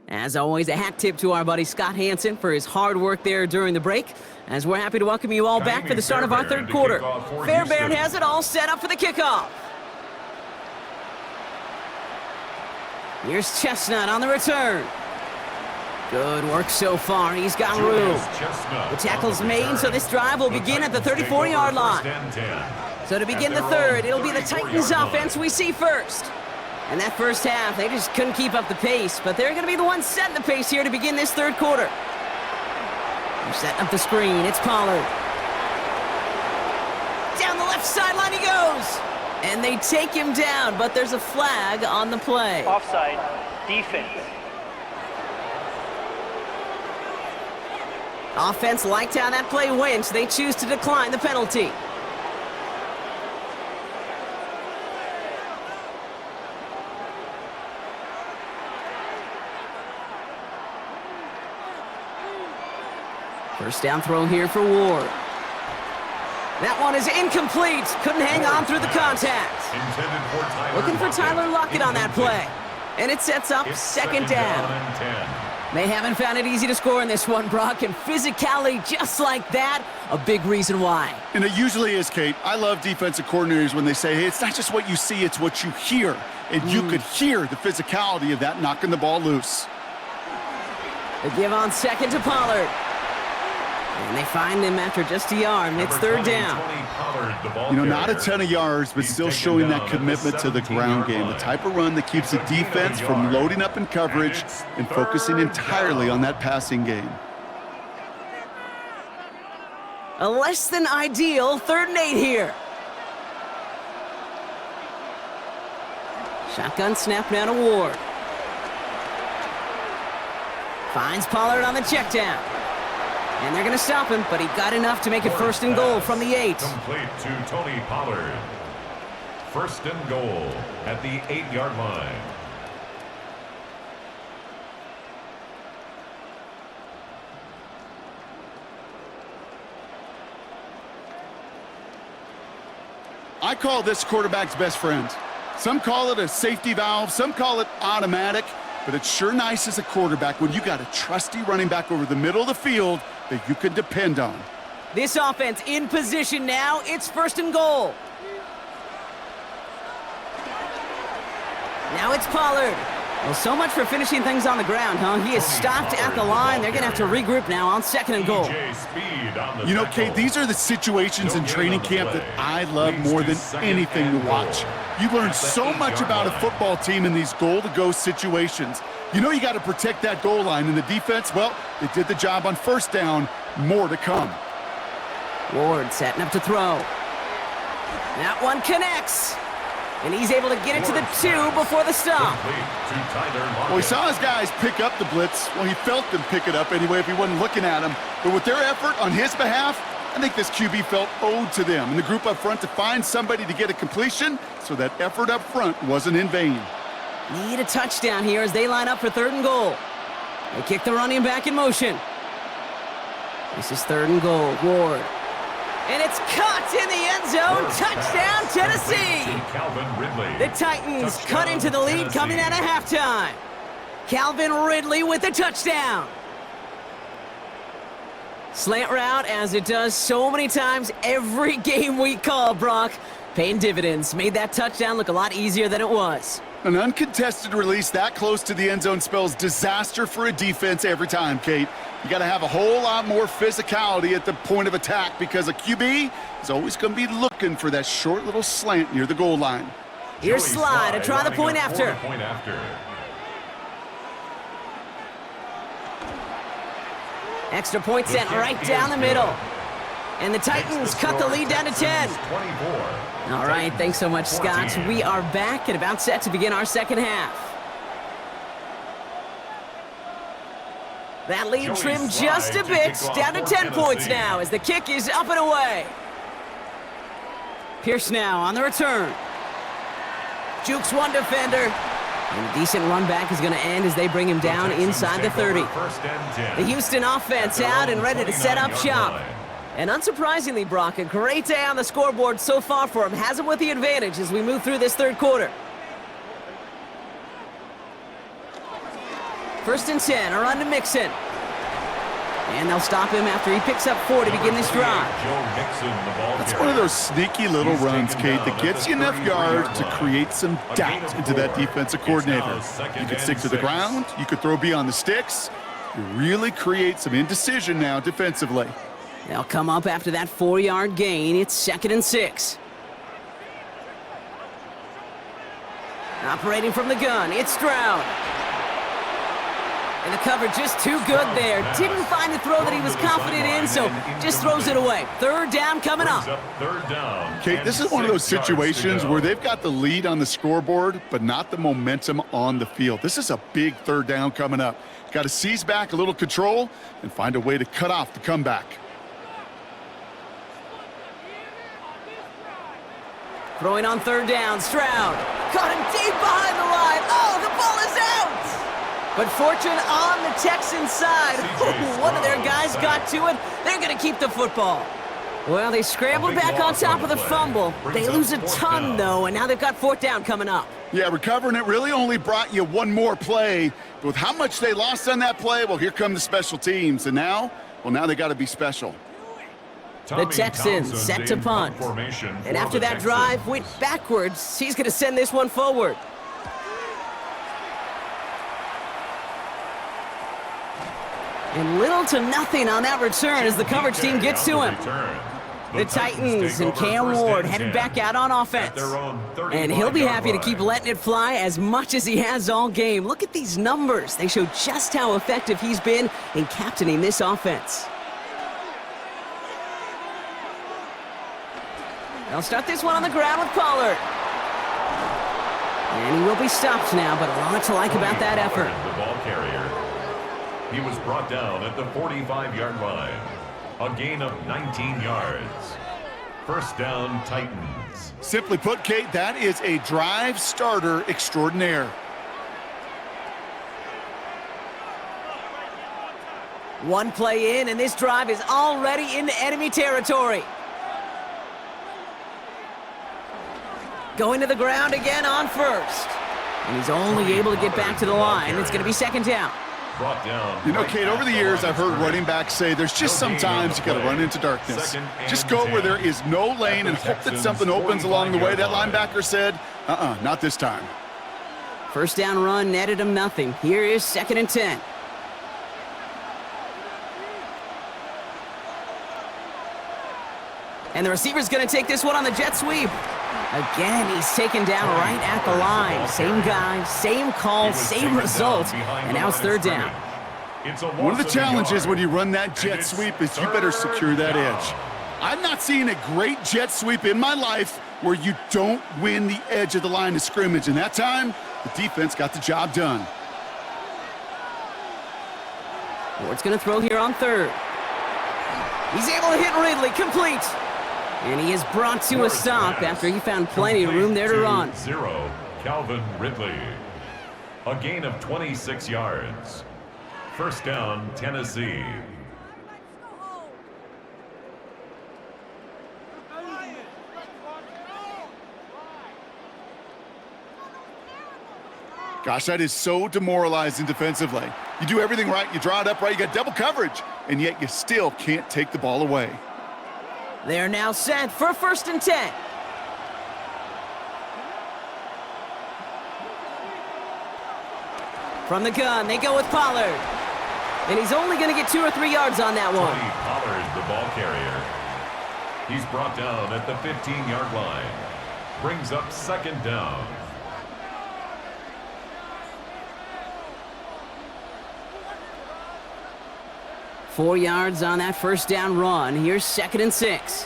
As always, a hat tip to our buddy Scott Hansen for his hard work there during the break, as we're happy to welcome you all back for the start of our third quarter. Fairbairn has it all set up for the kickoff. Here's Chestnut on the return. Good work so far. He's got room. The tackle's made, so this drive will begin at the 34-yard line. So to begin the third, it'll be the Titans offense we see first. And that first half, they just couldn't keep up the pace, but they're going to be the ones setting the pace here to begin this third quarter. They're setting up the screen. It's Pollard. Down the left sideline he goes. And they take him down, but there's a flag on the play. Offside, defense. Offense liked how that play went, so they choose to decline the penalty. First down throw here for Ward. That one is incomplete. Couldn't hang on through the contact. Looking for Tyler Lockett on that play. And it sets up second down. They haven't found it easy to score in this one, Brock, and physicality just like that, a big reason why. And it usually is, Kate. I love defensive coordinators when they say, hey, it's not just what you see, it's what you hear. And you could hear the physicality of that knocking the ball loose. The give on second to Pollard. And they find him after just a yard, and it's third down. You know, not a ton of yards, but still showing that commitment to the ground game. The type of run that keeps the defense from loading up in coverage and focusing entirely on that passing game. A less than ideal 3rd and 8 here. Shotgun snap now to Ward. Finds Pollard on the check down. And they're going to stop him, but he got enough to make it 1st and goal from the 8. Complete to Tony Pollard. 1st and goal at the 8-yard line. I call this quarterback's best friend. Some call it a safety valve, some call it automatic, but it's sure nice as a quarterback when you got a trusty running back over the middle of the field that you can depend on. This offense in position now. It's 1st and goal. Now it's Pollard. Well, so much for finishing things on the ground, huh? He is stopped at the line. They're going to have to regroup now on 2nd and goal. You know, Kate, these are the situations in training camp that I love more than anything to watch. You learn so much about a football team in these goal-to-go situations. You know you got to protect that goal line, and the defense, well, they did the job on 1st down. More to come. Ward setting up to throw. That one connects. And he's able to get it to the 2 before the stop. Well, he saw his guys pick up the blitz. Well, he felt them pick it up anyway if he wasn't looking at him. But with their effort on his behalf, I think this QB felt owed to them and the group up front to find somebody to get a completion, so that effort up front wasn't in vain. Need a touchdown here as they line up for 3rd and goal. They kick the running back in motion. This is 3rd and goal. Ward. And it's caught in the end zone. Touchdown, Tennessee. The Titans cut into the lead coming out of halftime. Calvin Ridley with the touchdown. Slant route, as it does so many times every game we call, Brock. Paying dividends. Made that touchdown look a lot easier than it was. An uncontested release that close to the end zone spells disaster for a defense every time, Kate. You got to have a whole lot more physicality at the point of attack because a QB is always going to be looking for that short little slant near the goal line. Here's Slide to try the point after. Extra point sent right down the middle. And the Titans cut the lead down to 10. All right, thanks so much, Scott. We are back and about set to begin our 2nd half. That lead trimmed just a bit, down to 10 points now as the kick is up and away. Pierce now on the return. Jukes one defender. And a decent run back is going to end as they bring him down inside the 30. The Houston offense out and ready to set up shop. And unsurprisingly, Brock, a great day on the scoreboard so far for him. Has him with the advantage as we move through this 3rd quarter. 1st and 10, a run to Mixon. And they'll stop him after he picks up 4 to begin this drive. That's one of those sneaky little runs, Kate, that gets you enough yards to create some doubt into that defensive coordinator. You could stick to the ground, you could throw beyond the sticks. You really create some indecision now defensively. They'll come up after that 4-yard gain. It's 2nd and 6. Operating from the gun, it's Stroud. And the cover just too good there. Didn't find the throw that he was confident in, so just throws it away. 3rd down coming up. Kate, this is one of those situations where they've got the lead on the scoreboard, but not the momentum on the field. This is a big 3rd down coming up. Got to seize back a little control and find a way to cut off the comeback. Throwing on 3rd down, Stroud. Caught him deep behind the line. Oh, the ball is out! But fortune on the Texans' side. One of their guys got to it. They're going to keep the football. Well, they scrambled back on top of the fumble. They lose a ton, though, and now they've got 4th down coming up. Yeah, recovering it really only brought you one more play. But with how much they lost on that play, well, here come the special teams. And now, well, now they got to be special. The Texans set to punt. And after that drive went backwards, he's going to send this one forward. And little to nothing on that return as the coverage team gets to him. The Titans and Cam Ward headed back out on offense. And he'll be happy to keep letting it fly as much as he has all game. Look at these numbers. They show just how effective he's been in captaining this offense. They'll start this one on the ground with Pollard. And he will be stopped now, but a lot to like about that effort. The ball carrier. He was brought down at the 45-yard line. A gain of 19 yards. 1st down, Titans. Simply put, Kate, that is a drive starter extraordinaire. One play in, and this drive is already into enemy territory. Going to the ground again on 1st. And he's only able to get back to the line. It's going to be 2nd down. You know, Kate, over the years, I've heard running backs say there's just sometimes you got to run into darkness. Just go where there is no lane and hope that something opens along the way. That linebacker said, not this time. First down run netted him nothing. Here is 2nd and 10. And the receiver's going to take this one on the jet sweep. Again, he's taken down right at the line. Same guy, same call, same result. And now it's 3rd down. One of the challenges when you run that jet sweep is you better secure that edge. I've not seen a great jet sweep in my life where you don't win the edge of the line of scrimmage. And that time, the defense got the job done. Ward's going to throw here on 3rd. He's able to hit Ridley, complete. And he is brought to a stop after he found plenty of room there to run. 0, Calvin Ridley. A gain of 26 yards. First down, Tennessee. Gosh, that is so demoralizing defensively. You do everything right, you draw it up right, you got double coverage, and yet you still can't take the ball away. They're now set for 1st and 10. From the gun, they go with Pollard. And he's only going to get 2 or 3 yards on that one. Pollard, the ball carrier. He's brought down at the 15-yard line. Brings up 2nd down. Four yards on that first down run. Here's 2nd and 6.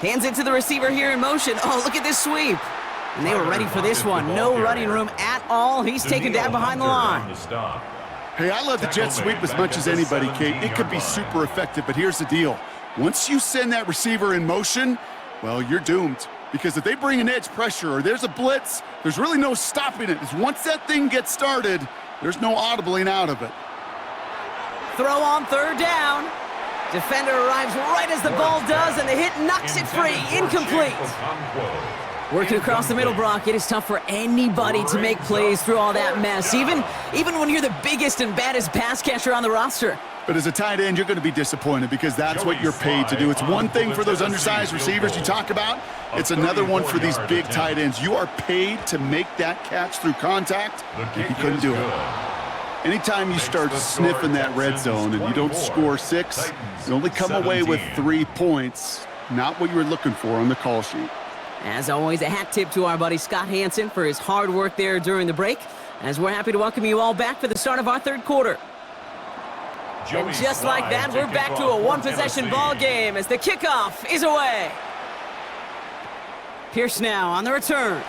Hands it to the receiver here in motion. Oh, look at this sweep. And they were ready for this one. No running room at all. He's taken down behind the line. Hey, I love the jet sweep as much as anybody, Kate. It could be super effective, but here's the deal. Once you send that receiver in motion, well, you're doomed. Because if they bring an edge pressure or there's a blitz, there's really no stopping it. Once that thing gets started, there's no audibling out of it. Throw on 3rd down. Defender arrives right as the ball does, and the hit knocks it free. Incomplete. Working across the middle, Brock, it is tough for anybody to make plays through all that mess, even when you're the biggest and baddest pass catcher on the roster. But as a tight end, you're going to be disappointed because that's what you're paid to do. It's one thing for those undersized receivers you talk about. It's another one for these big tight ends. You are paid to make that catch through contact, and he couldn't do it. Anytime you start sniffing that red zone and you don't score 6, you only come away with 3 points. Not what you were looking for on the call sheet. As always, a hat tip to our buddy Scott Hansen for his hard work there during the break, as we're happy to welcome you all back for the start of our 3rd quarter. And just like that, we're back to a one-possession ball game as the kickoff is away. Pierce now on the return.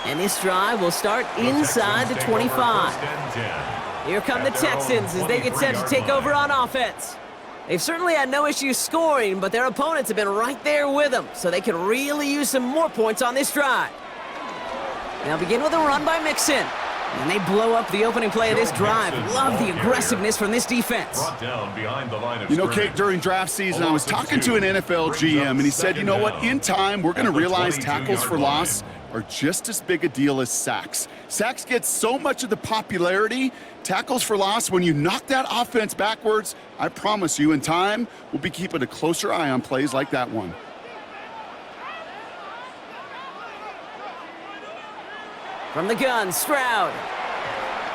And this drive will start inside the 25. Here come the Texans as they get set to take over on offense. They've certainly had no issues scoring, but their opponents have been right there with them, so they could really use some more points on this drive. They'll begin with a run by Mixon. And they blow up the opening play of this drive. Love the aggressiveness from this defense. You know, Kate, during draft season, I was talking to an NFL GM, and he said, you know what, in time, we're going to realize tackles for loss are just as big a deal as sacks. Sacks get so much of the popularity. Tackles for loss, when you knock that offense backwards, I promise you, in time, we'll be keeping a closer eye on plays like that one. From the gun, Stroud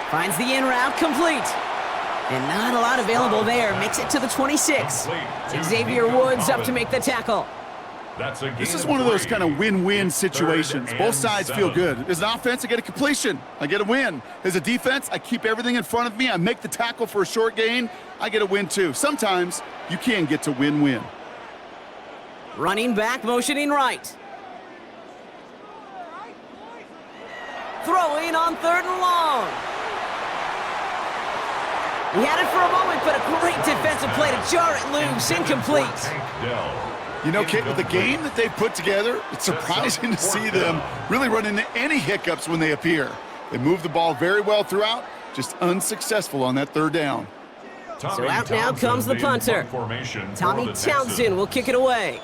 finds the in route complete. And not a lot available there. Makes it to the 26. Xavier Woods up to make the tackle. This is one of those kind of win-win situations. Both sides feel good. As an offense, I get a completion. I get a win. As a defense, I keep everything in front of me. I make the tackle for a short gain. I get a win, too. Sometimes you can get to win-win. Running back, motioning right. Throwing on 3rd and long. He had it for a moment, but a great defensive play to jar it loose. Incomplete. You know, Kate, with the game that they've put together, it's surprising to see them really run into any hiccups when they appear. They move the ball very well throughout, just unsuccessful on that 3rd down. So out now comes the punter. Tommy Townsend will kick it away.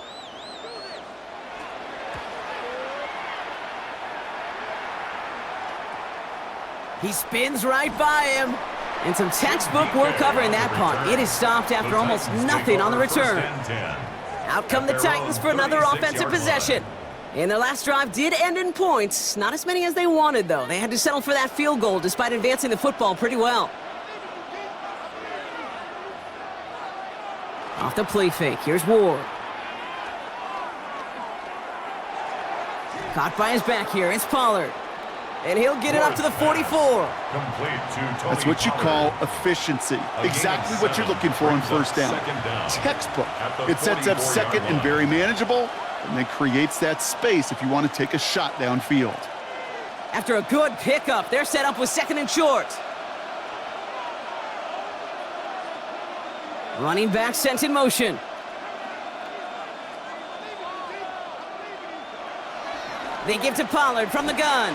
He spins right by him. And some textbook work covering that punt. It is stopped after almost nothing on the return. Out come the Titans for another offensive possession. And their last drive did end in points. Not as many as they wanted, though. They had to settle for that field goal despite advancing the football pretty well. Off the play fake. Here's Ward. Caught by his back here. It's Pollard. And he'll get it up to the 44. That's what you call efficiency. Exactly what you're looking for on first down. Textbook. It sets up second and very manageable, and then creates that space if you want to take a shot downfield. After a good pickup, they're set up with second and short. Running back sent in motion. They give to Pollard from the gun.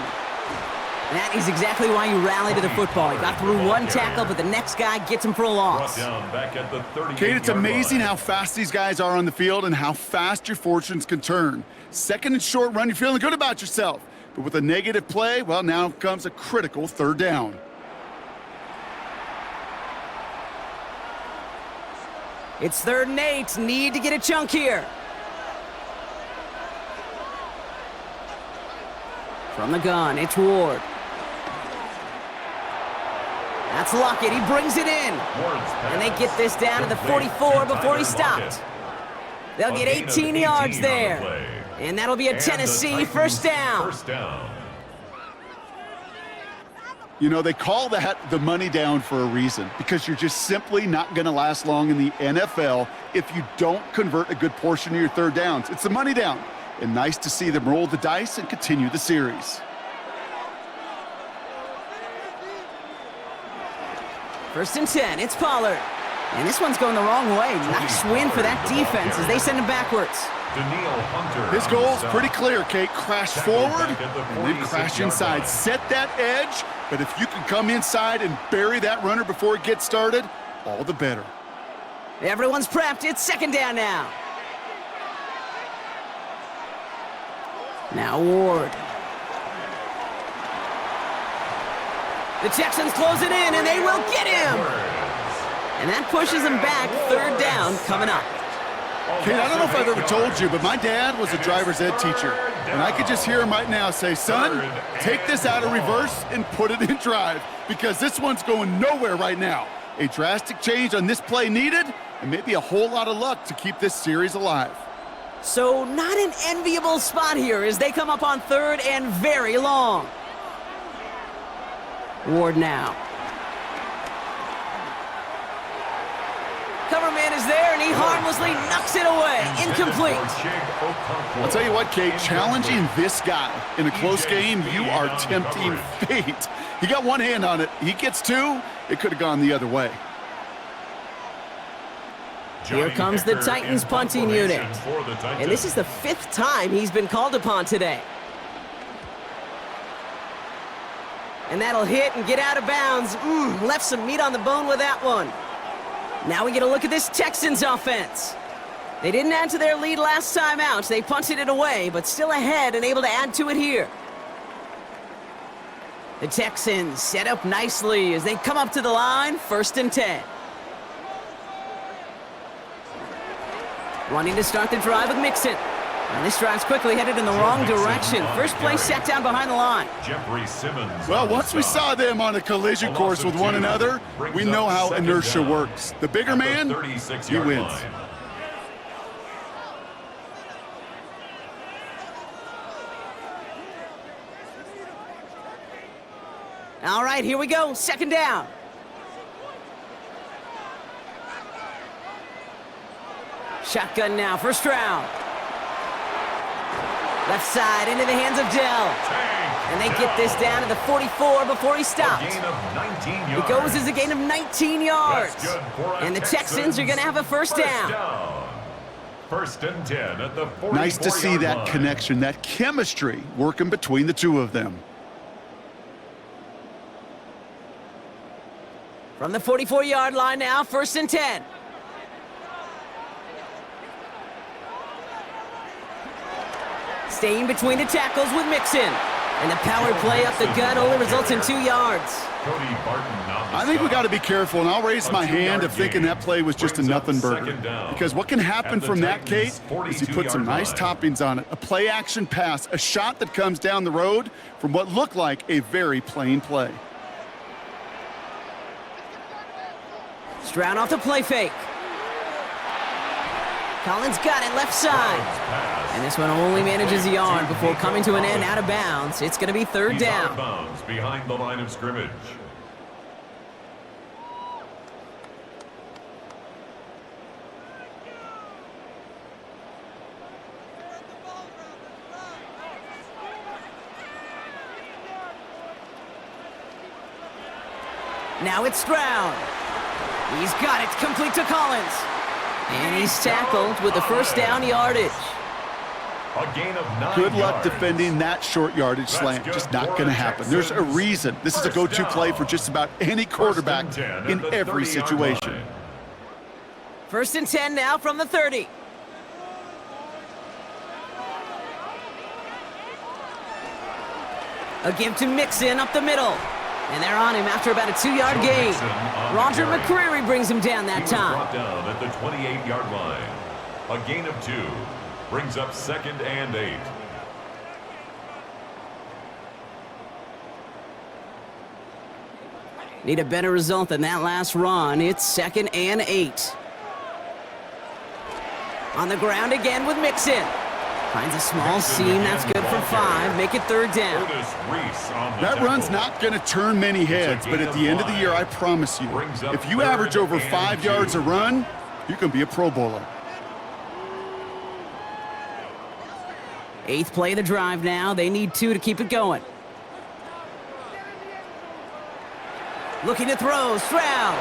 That is exactly why you rally to the football. He got through one tackle, but the next guy gets him for a loss. Kate, it's amazing how fast these guys are on the field and how fast your fortunes can turn. Second and short run, you're feeling good about yourself. But with a negative play, well, now comes a critical third down. It's 3rd and 8. Need to get a chunk here. From the gun, it's Ward. That's Lockett. He brings it in. And they get this down to the 44 before he stopped. They'll get 18 yards there. And that'll be a Tennessee first down. You know, they call that the money down for a reason, because you're just simply not going to last long in the NFL if you don't convert a good portion of your third downs. It's the money down. And nice to see them roll the dice and continue the series. First and 10, it's Pollard. And this one's going the wrong way. Nice win for that defense as they send him backwards. His goal's pretty clear, Kate. Crash forward and then crash inside. Set that edge, but if you can come inside and bury that runner before it gets started, all the better. Everyone's prepped. It's second down now. Now Ward. The Texans close it in, and they will get him. And that pushes them back. Third down coming up. Kate, I don't know if I've ever told you, but my dad was a driver's ed teacher. And I could just hear him right now say, son, take this out of reverse and put it in drive, because this one's going nowhere right now. A drastic change on this play needed, and maybe a whole lot of luck to keep this series alive. So not an enviable spot here as they come up on third and very long. Ward now. Cover man is there, and he harmlessly knocks it away. Incomplete. I'll tell you what, Kate, challenging this guy in a close game, you are tempting fate. He got one hand on it. He gets two. It could have gone the other way. Here comes the Titans punting unit. And this is the 5th time he's been called upon today. And that'll hit and get out of bounds. Left some meat on the bone with that one. Now we get a look at this Texans offense. They didn't add to their lead last time out. They punted it away, but still ahead and able to add to it here. The Texans set up nicely as they come up to the line, 1st and 10. Wanting to start the drive with Mixon. And this drive's quickly headed in the wrong direction. First play set down behind the line. Well, once we saw them on a collision course with one another, we know how inertia works. The bigger man, he wins. All right, here we go. Second down. Shotgun now, first round. Left side into the hands of Dell. And they get this down to the 44 before he stopped. It goes as a gain of 19 yards. And the Texans are going to have a first down. First and 10 at the 44-yard Nice to see that line. connection, that chemistry working between the two of them. From the 44-yard line now, 1st and 10. Staying between the tackles with Mixon. And the power play up the gut only results in 2 yards. Cody Barton on the I think we got to be stop. careful, and I'll raise my hand of thinking that play was just a Brings up nothing burger. second down. Because what can happen At the from that, Kate, Titans' is he put some 42-yard nice line. toppings on it. A play-action pass, a shot that comes down the road from what looked like a very plain play. Stroud off the play fake. Collins got it left side. And this one only manages a yard before coming to an end out of bounds. It's going to be third He's out of down. bounds behind the line of scrimmage. Now it's Stroud. He's got it, complete to Collins. And he's tackled with the first down yardage. A gain of 9 Good luck yards. defending that short yardage slant. good Just not for going to the happen. There's a Texans. reason. This is a First go-to down. play for just about any quarterback First and 10 in at the every 30-yard situation. line. First and 10 now from the 30. A give to Mixon up the middle. And they're on him after about a 2-yard gain. Mixon on the Roger carry. McCreary brings him down He that was time. brought down at the 28-yard line. A gain of 2 brings up 2nd and 8. Need a better result than that last run. It's 2nd and 8. On the ground again with Mixon. Finds a small Mixon seam. again That's good with for ball 5. carrier. Make it third down. Otis Reese on the That tackle. run's not going to turn many heads, but at the end of the year, I promise you, Brings up if you third average over and 5 2. yards a run, you can be a Pro Bowler. 8th play of the drive now. They need 2 to keep it going. Looking to throw. Stroud.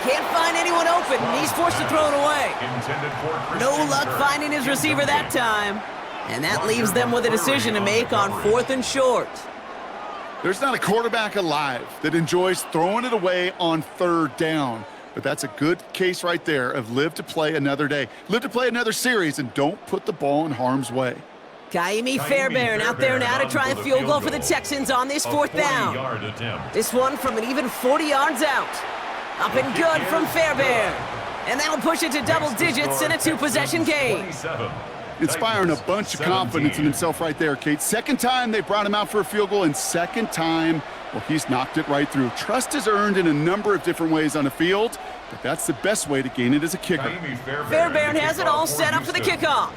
Can't find anyone open. He's forced to throw it away. Intended for No Christian luck Kirk. finding his receiver that Incomplete. time. And that leaves them with a decision to make on 4th and short. There's not a quarterback alive that enjoys throwing it away on 3rd down. But that's a good case right there of live to play another day. Live to play another series and don't put the ball in harm's way. Kaimi Fairbairn out there now to try a field goal for the Texans on this 4th down. 40-yard attempt. This one from an even 40 yards out. Up and good from Fairbairn. And that'll push it to double digits in a 2-possession game. 27. Inspiring a bunch of confidence in himself right there, Kate. Second time they brought him out for a field goal, and second time, well, he's knocked it right through. Trust is earned in a number of different ways on the field, but that's the best way to gain it as a kicker. Kaimi Fairbairn the has it kickoff all for set up for the Houston. kickoff.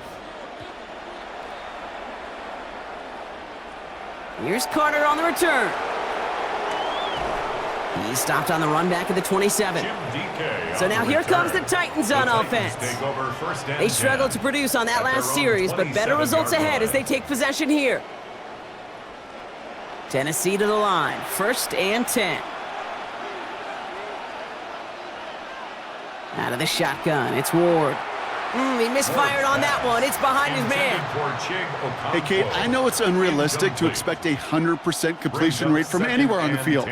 Here's Carter on the return. He stopped on the run back at the 27. Jim DK So on now the here return. comes the Titans on The Titans offense. take over first and They struggled 10 to produce on that at their last own series, but better results 27-yard ahead as they take possession here. Tennessee to the line, 1st and 10. Out of the shotgun, it's Ward. He misfired on that one. It's behind his man. Hey, Kate, I know it's unrealistic to expect a 100% completion rate from anywhere on the field,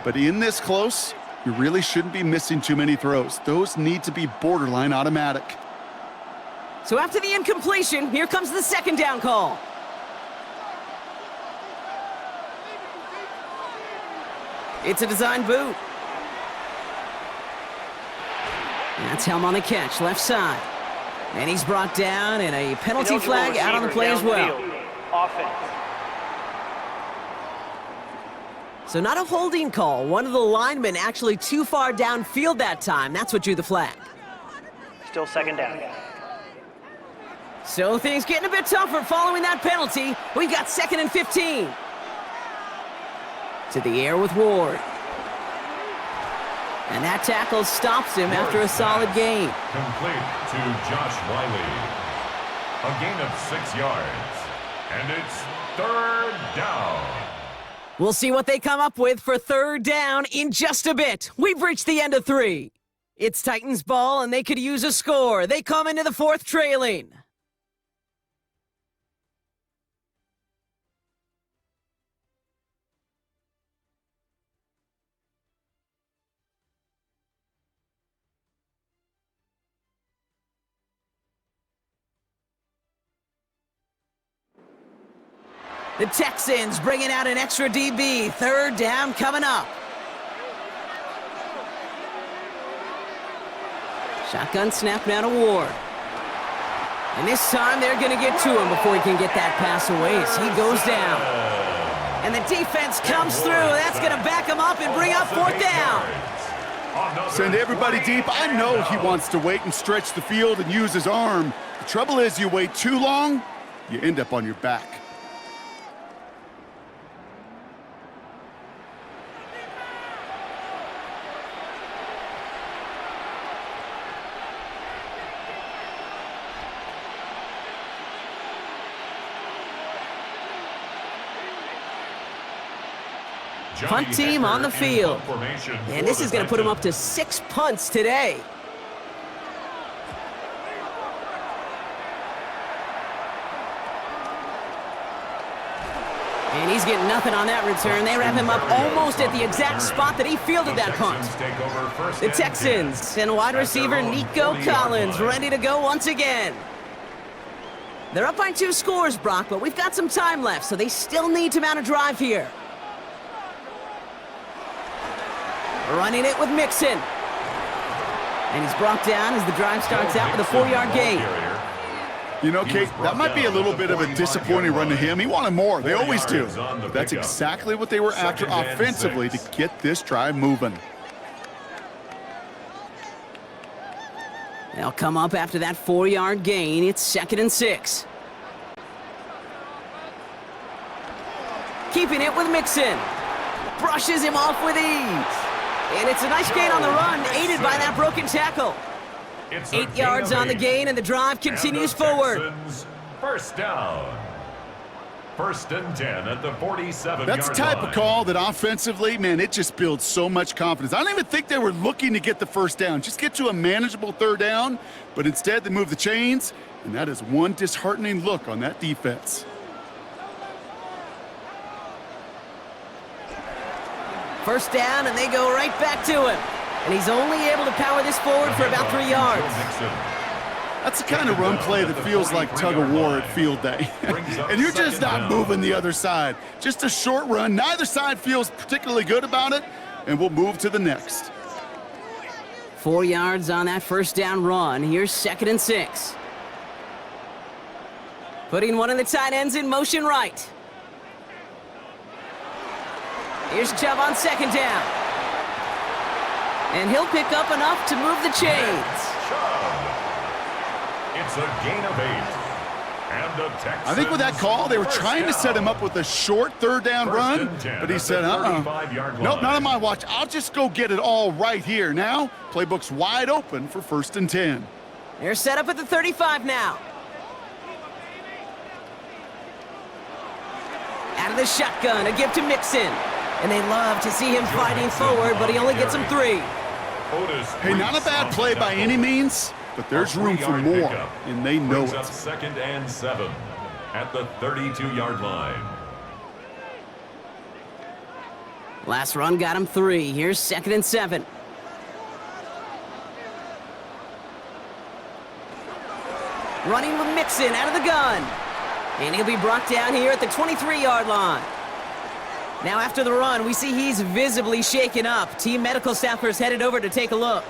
but in this close, you really shouldn't be missing too many throws. Those need to be borderline automatic. So after the incompletion, here comes the 2nd down call. It's a design boot. That's Helm on the catch, left side. And he's brought down, and a penalty flag out on the play as well. Offense. So not a holding call. One of the linemen actually too far downfield that time. That's what drew the flag. Still 2nd down. So things getting a bit tougher following that penalty. We've got 2nd and 15. To the air with Ward. And that tackle stops him after a solid gain. Complete to Josh Wiley. A gain of 6 yards. And it's 3rd down. We'll see what they come up with for 3rd down in just a bit. We've reached the end of 3. It's Titans ball, and they could use a score. They come into the 4th trailing. The Texans bringing out an extra DB. Third down coming up. Shotgun snap now to Ward. And this time they're going to get to him before he can get that pass away as he goes down. And the defense comes through. That's going to back him up and bring up fourth down. Send everybody deep. I know he wants to wait and stretch the field and use his arm. The trouble is you wait too long, you end up on your back. Punt team on the field. And this is going to put him up to 6 punts today. And he's getting nothing on that return. They wrap him up almost at the exact spot that he fielded that punt. The Texans and wide receiver Nico Collins ready to go once again. They're up by 2 scores, Brock, but we've got some time left, so they still need to mount a drive here. Running it with Mixon. And he's brought down as the drive starts out with a 4-yard gain. You know, Kate, that might be a little bit of a disappointing run to him. He wanted more. They always do. But that's exactly what they were after offensively to get this drive moving. They'll come up after that 4-yard gain. It's 2nd and 6. Keeping it with Mixon. Brushes him off with ease. And it's a nice gain on the run, aided by that broken tackle. 8 yards on the gain, and the drive continues forward. First down. 1st and 10 at the 47-yard line. That's the type of call that offensively, man, it just builds so much confidence. I don't even think they were looking to get the first down. Just get to a manageable 3rd down, but instead they move the chains, and that is one disheartening look on that defense. First down, and they go right back to him. And he's only able to power this forward for about 3 yards. That's the kind of run play that feels like tug-of-war at field day. And you're just not moving the other side. Just a short run. Neither side feels particularly good about it, and we'll move to the next. 4 yards on that first down run. Here's 2nd and 6. Putting one of the tight ends in motion right. Here's Chubb on 2nd down. And he'll pick up enough to move the chains. It's a gain of 8. And the Texans, I think with that call, they were trying to set him up with a short 3rd down run, but he said, nope, not on my watch. I'll just go get it all right here. Now, playbook's wide open for 1st and 10. They're set up at the 35 now. Out of the shotgun, a give to Mixon. And they love to see him fighting forward, but he only gets him 3. Hey, not a bad play by any means, but there's room for more, and they know it. 2nd and 7 at the 32-yard line. Last run got him 3. Here's 2nd and 7. Running with Mixon out of the gun. And he'll be brought down here at the 23-yard line. Now after the run, we see he's visibly shaken up. Team medical staffers headed over to take a look.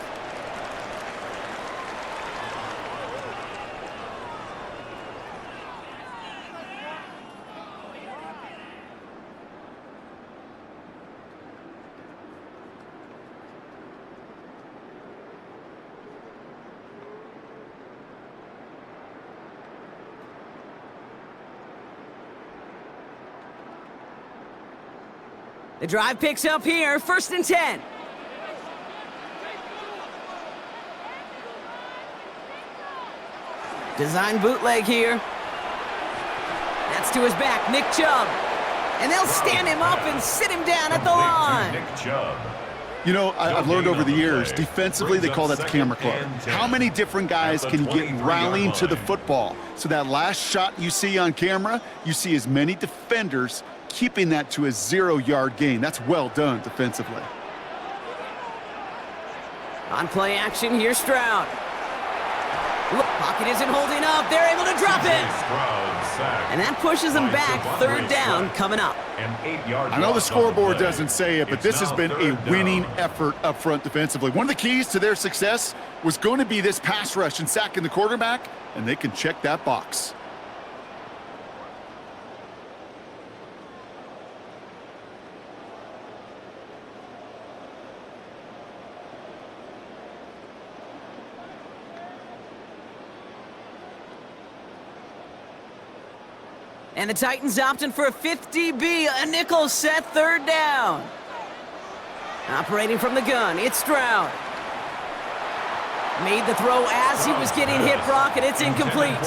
The drive picks up here, 1st and 10. Design bootleg here. That's to his back, Nick Chubb. And they'll stand him up and sit him down at the line. Nick Chubb. You know, I've learned over the years, defensively, they call that the camera club. How many different guys can get rallying to the football? So that last shot you see on camera, you see as many defenders keeping that to a 0-yard gain. That's well done defensively. On play action, here's Stroud. Look, pocket isn't holding up. They're able to drop it. And that pushes them back. Third down coming up. I know the scoreboard doesn't say it, but this has been a winning effort up front defensively. One of the keys to their success was going to be this pass rush and sacking the quarterback, and they can check that box. And the Titans opting for a 50B, a nickel set, third down. Operating from the gun, it's Stroud. Made the throw as he was getting hit, Brock, and it's incomplete.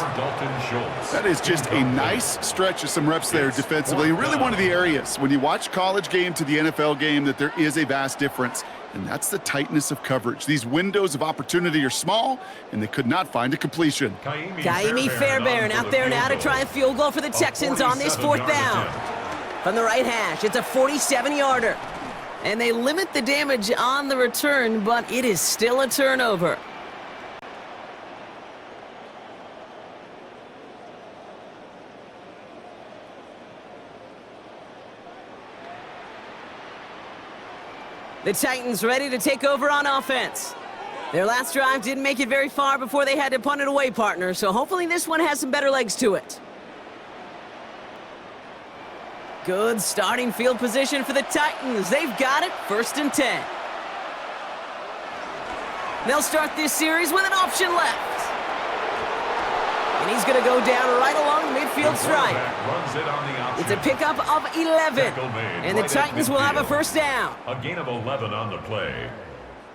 That is just a nice stretch of some reps there defensively. Really one of the areas, when you watch college game to the NFL game, that there is a vast difference. And that's the tightness of coverage. These windows of opportunity are small, and they could not find a completion. Kaimi Fairbairn out there now to try a field goal for the Texans on this fourth down. From the right hash, it's a 47-yarder. And they limit the damage on the return, but it is still a turnover. The Titans ready to take over on offense. Their last drive didn't make it very far before they had to punt it away, partner, so hopefully this one has some better legs to it. Good starting field position for the Titans. They've got it, 1st and 10. They'll start this series with an option left. And he's going to go down right along the midfield stripe. It's a pickup of 11. And the Titans will have a first down. A gain of 11 on the play.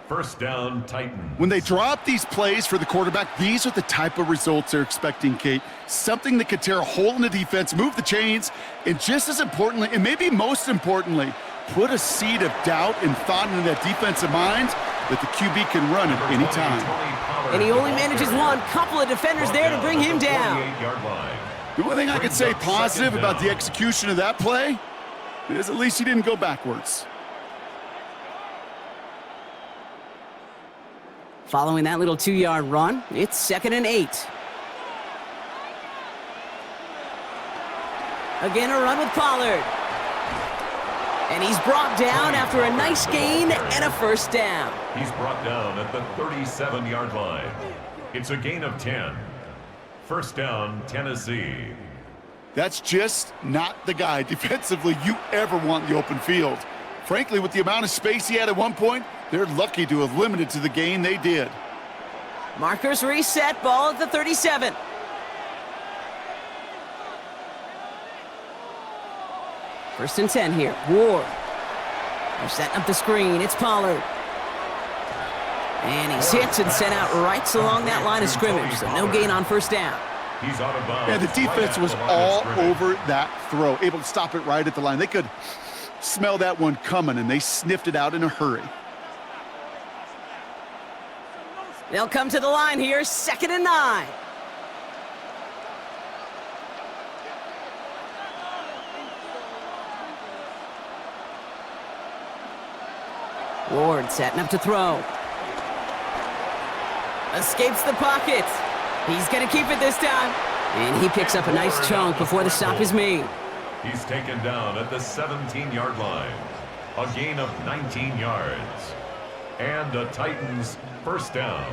First down, Titans. When they drop these plays for the quarterback, these are the type of results they're expecting, Kate. Something that could tear a hole in the defense, move the chains, and just as importantly, and maybe most importantly, put a seed of doubt and thought into that defensive mind that the QB can run at any time. And he only manages one. Couple of defenders there to bring him down. The one thing I could say positive about the execution of that play is at least he didn't go backwards. Following that little 2-yard run, it's 2nd and 8. Again, a run with Pollard. And he's brought down after a nice gain and a first down. He's brought down at the 37-yard line. It's a gain of 10. First down, Tennessee. That's just not the guy defensively you ever want in the open field. Frankly, with the amount of space he had at one point, they're lucky to have limited to the gain they did. Markers reset, ball at the 37. First and 10 here. Ward. They're setting up the screen. It's Pollard. And he's hit and sent out right along that line of scrimmage, so no gain on first down. He's out of bounds. Yeah, the defense was all over that throw, able to stop it right at the line. They could smell that one coming, and they sniffed it out in a hurry. They'll come to the line here, 2nd and 9. Ward setting up to throw. Escapes the pocket. He's going to keep it this time. And he picks up a nice chunk before the stop is made. He's taken down at the 17-yard line. A gain of 19 yards. And the Titans first down.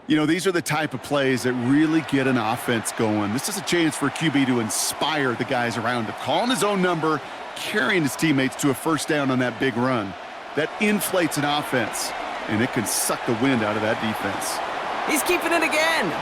You know, these are the type of plays that really get an offense going. This is a chance for QB to inspire the guys around him. Calling his own number, carrying his teammates to a first down on that big run. That inflates an offense, and it can suck the wind out of that defense. He's keeping it again.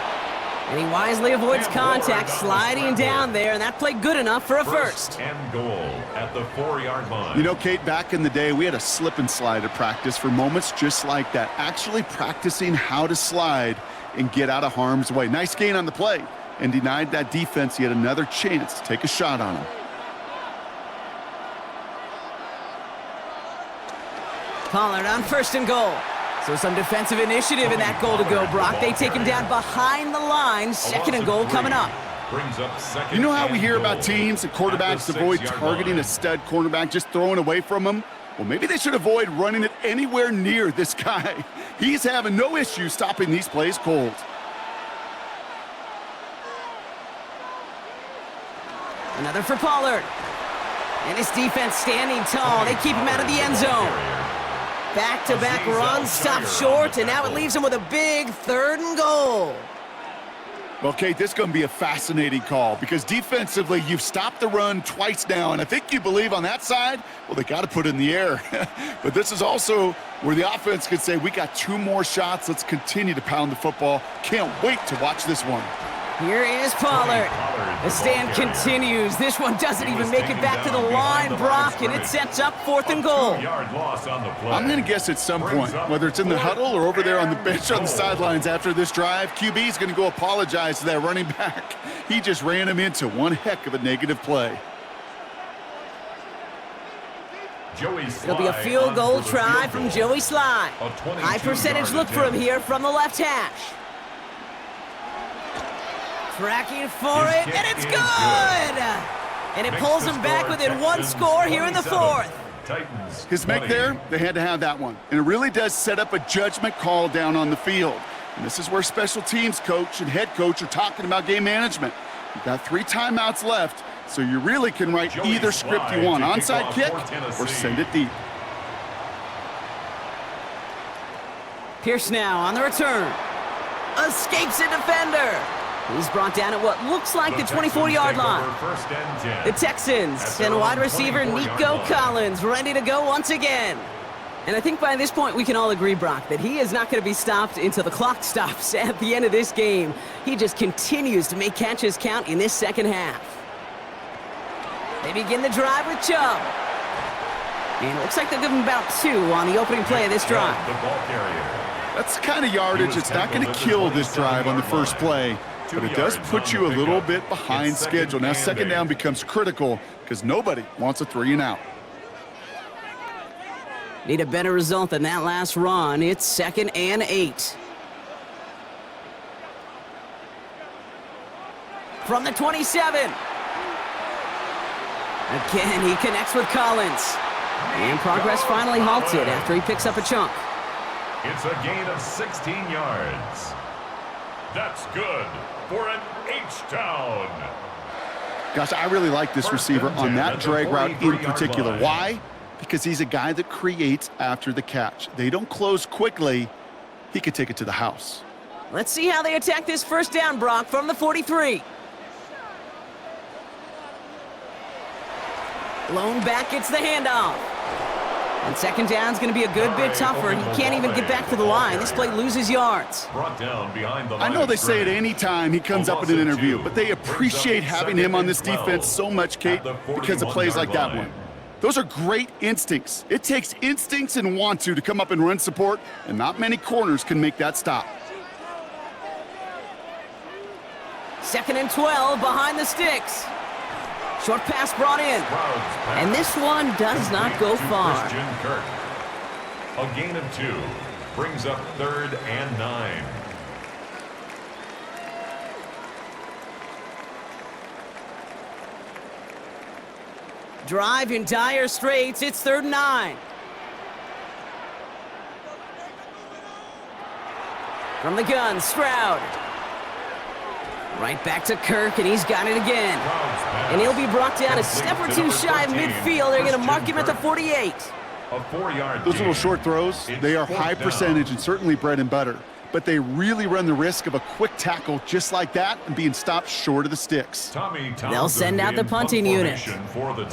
And he wisely avoids contact, sliding down there, and that played good enough for a first. And goal at the 4-yard line. You know, Kate, back in the day, we had a slip and slide at practice for moments just like that. Actually practicing how to slide and get out of harm's way. Nice gain on the play, and denied that defense yet another chance to take a shot on him. Pollard on 1st and goal. So some defensive initiative in that goal to go, Brock. They take him down behind the line. 2nd and goal coming up. brings up second. You know how we hear and about goal teams and at the quarterbacks avoid 6-yard targeting line. a stud cornerback, just throwing away from him? Well, maybe they should avoid running it anywhere near this guy. He's having no issue stopping these plays cold. Another for Pollard. And his defense standing tall. They keep him out of the end zone. Back-to-back runs, stop short, and now it leaves him with a big 3rd and goal. Well, Kate, this is going to be a fascinating call because defensively, you've stopped the run twice now, and I think you believe on that side, well, they got to put it in the air. But this is also where the offense could say, we got 2 more shots. Let's continue to pound the football. Can't wait to watch this one. Here is Pollard. The stand continues. This one doesn't even make it back to the line, Brock, and it sets up 4th and goal. I'm going to guess at some point, whether it's in the huddle or over there on the bench on the sidelines after this drive, QB is going to go apologize to that running back. He just ran him into one heck of a negative play. It'll be a field goal try from Joey Sly. High percentage look for him here from the left hash. Tracking for it, and it's good! And it pulls him back within 1 score here in the 4th. His make there, they had to have that one. And it really does set up a judgment call down on the field. And this is where special teams coach and head coach are talking about game management. You've got 3 timeouts left, so you really can write either script you want. Onside kick or send it deep. Pierce now on the return. Escapes a defender. He's brought down at what looks like the 24-yard line. The Texans send wide receiver Nico Collins ready to go once again. And I think by this point we can all agree, Brock, that he is not going to be stopped until the clock stops at the end of this game. He just continues to make catches count in this second half. They begin the drive with Chubb. And it looks like they'll give him about 2 on the opening play of this drive. That's the kind of yardage it's not going to kill this drive on the first play. But it does put you a little bit behind schedule. Now, 2nd down becomes critical because nobody wants a 3 and out. Need a better result than that last run. It's 2nd and 8. From the 27. Again, he connects with Collins. And progress finally halted after he picks up a chunk. It's a gain of 16 yards. That's good for an H-down. Gosh, I really like this receiver on that drag route in particular. Why? Because he's a guy that creates after the catch. They don't close quickly. He could take it to the house. Let's see how they attack this 1st down, Brock, from the 43. Blown back gets the handoff. And 2nd down's going to be a good bit tougher. He can't even get back to the line. This play loses yards. I know they say it any time he comes up in an interview, but they appreciate having him on this defense so much, Kate, because of plays like that one. Those are great instincts. It takes instincts and want to come up and run support, and not many corners can make that stop. 2nd and 12 behind the sticks. Short pass brought in. And this one does not go far. A gain of 2 brings up 3rd and 9. Drive in dire straits. It's 3rd and 9. From the gun, Stroud. Right back to Kirk, and he's got it again. And he'll be brought down a step or 2 shy of midfield. They're going to mark him at the 48. Those little short throws, they are high percentage and certainly bread and butter. But they really run the risk of a quick tackle just like that and being stopped short of the sticks. They'll send out the punting unit.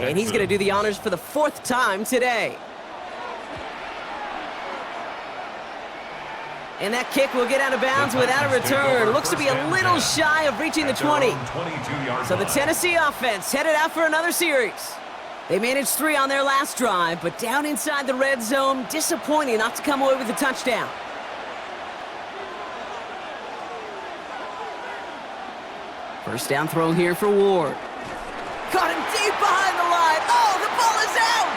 And he's going to do the honors for the 4th time today. And that kick will get out of bounds without a return. Looks to be a little shy of reaching the 20. So the Tennessee offense headed out for another series. They managed 3 on their last drive, but down inside the red zone, disappointing not to come away with a touchdown. First down throw here for Ward. Caught him deep behind the line. Oh, the ball is out!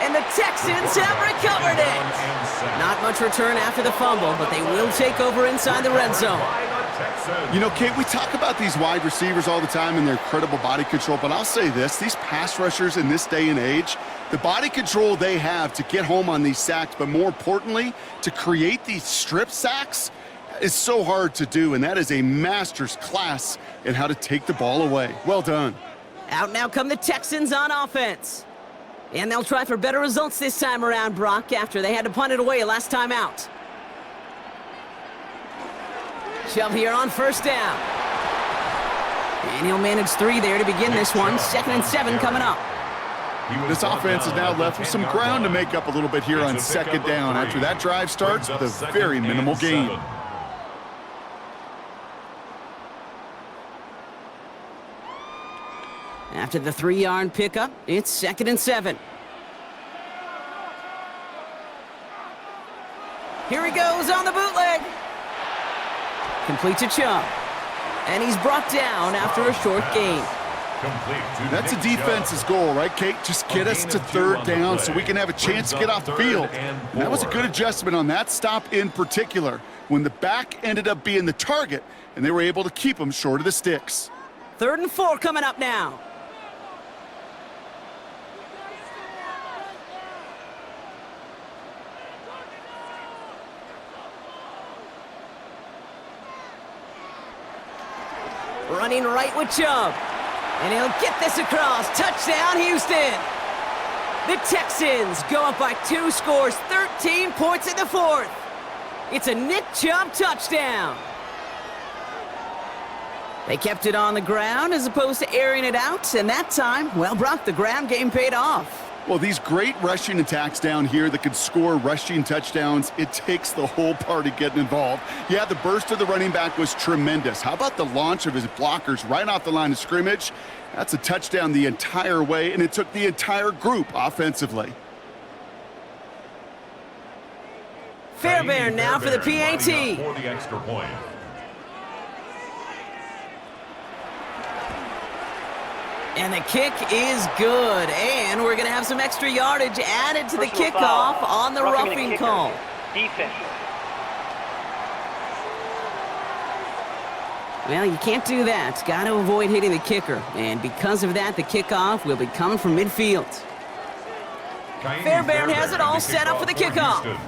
And the Texans have recovered it. Not much return after the fumble, but they will take over inside the red zone. Texans. You know, Kate, we talk about these wide receivers all the time and their incredible body control, but I'll say this, these pass rushers in this day and age, the body control they have to get home on these sacks, but more importantly, to create these strip sacks is so hard to do, and that is a master's class in how to take the ball away. Well done. Out now come the Texans on offense. And they'll try for better results this time around, Brock, after they had to punt it away last time out. Shove here on first down. And he'll manage 3 there to begin this one. 2nd and 7 coming up. This offense is now left with some ground to make up a little bit here on 2nd down after that drive starts with a very minimal gain. After the 3-yard pickup, it's 2nd and 7. Here he goes on the bootleg. Complete to Chubb. And he's brought down after a short gain. That's a defense's goal, right, Kate? Just get us to 3rd down so we can have a chance to get off the field. And that was a good adjustment on that stop in particular, when the back ended up being the target, and they were able to keep him short of the sticks. 3rd and 4 coming up now. Running right with Chubb. And he'll get this across. Touchdown, Houston. The Texans go up by 2 scores, 13 points in the 4th. It's a Nick Chubb touchdown. They kept it on the ground as opposed to airing it out, and that time, well, Brock, the ground game paid off. Well, these great rushing attacks down here that could score rushing touchdowns, it takes the whole party getting involved. Yeah, the burst of the running back was tremendous. How about the launch of his blockers right off the line of scrimmage? That's a touchdown the entire way, and it took the entire group offensively. Fairbairn now for the PAT. For the extra point. And the kick is good. And we're going to have some extra yardage added to the kickoff on the roughing call. Defense. Well, you can't do that. Got to avoid hitting the kicker. And because of that, the kickoff will be coming from midfield. Fairbairn has it all set up for the kickoff.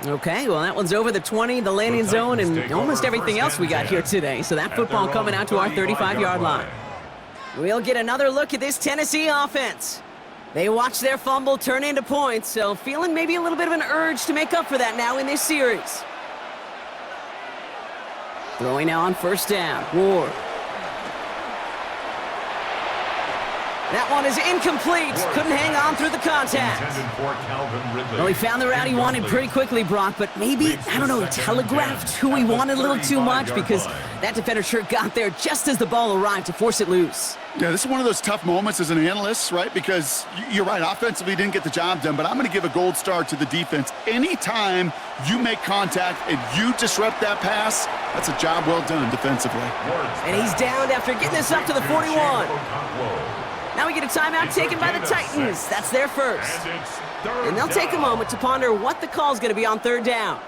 Okay, well, that one's over the 20, the landing zone, and almost everything else we got here today. So that football coming out to our 35-yard line. We'll get another look at this Tennessee offense. They watch their fumble turn into points, so feeling maybe a little bit of an urge to make up for that now in this series. Throwing now on first down. Ward. That one is incomplete. Couldn't hang on through the contact. Well, he found the route he wanted pretty quickly, Brock, but maybe, I don't know, telegraphed who he wanted a little too much because that defender sure got there just as the ball arrived to force it loose. Yeah, this is one of those tough moments as an analyst, right? Because you're right, offensively didn't get the job done, but I'm going to give a gold star to the defense. Anytime you make contact and you disrupt that pass, that's a job well done defensively. And he's down after getting this up to the 41. Now we get a timeout taken by the Titans. That's their first. And they'll take a moment to ponder what the call's going to be on 3rd down.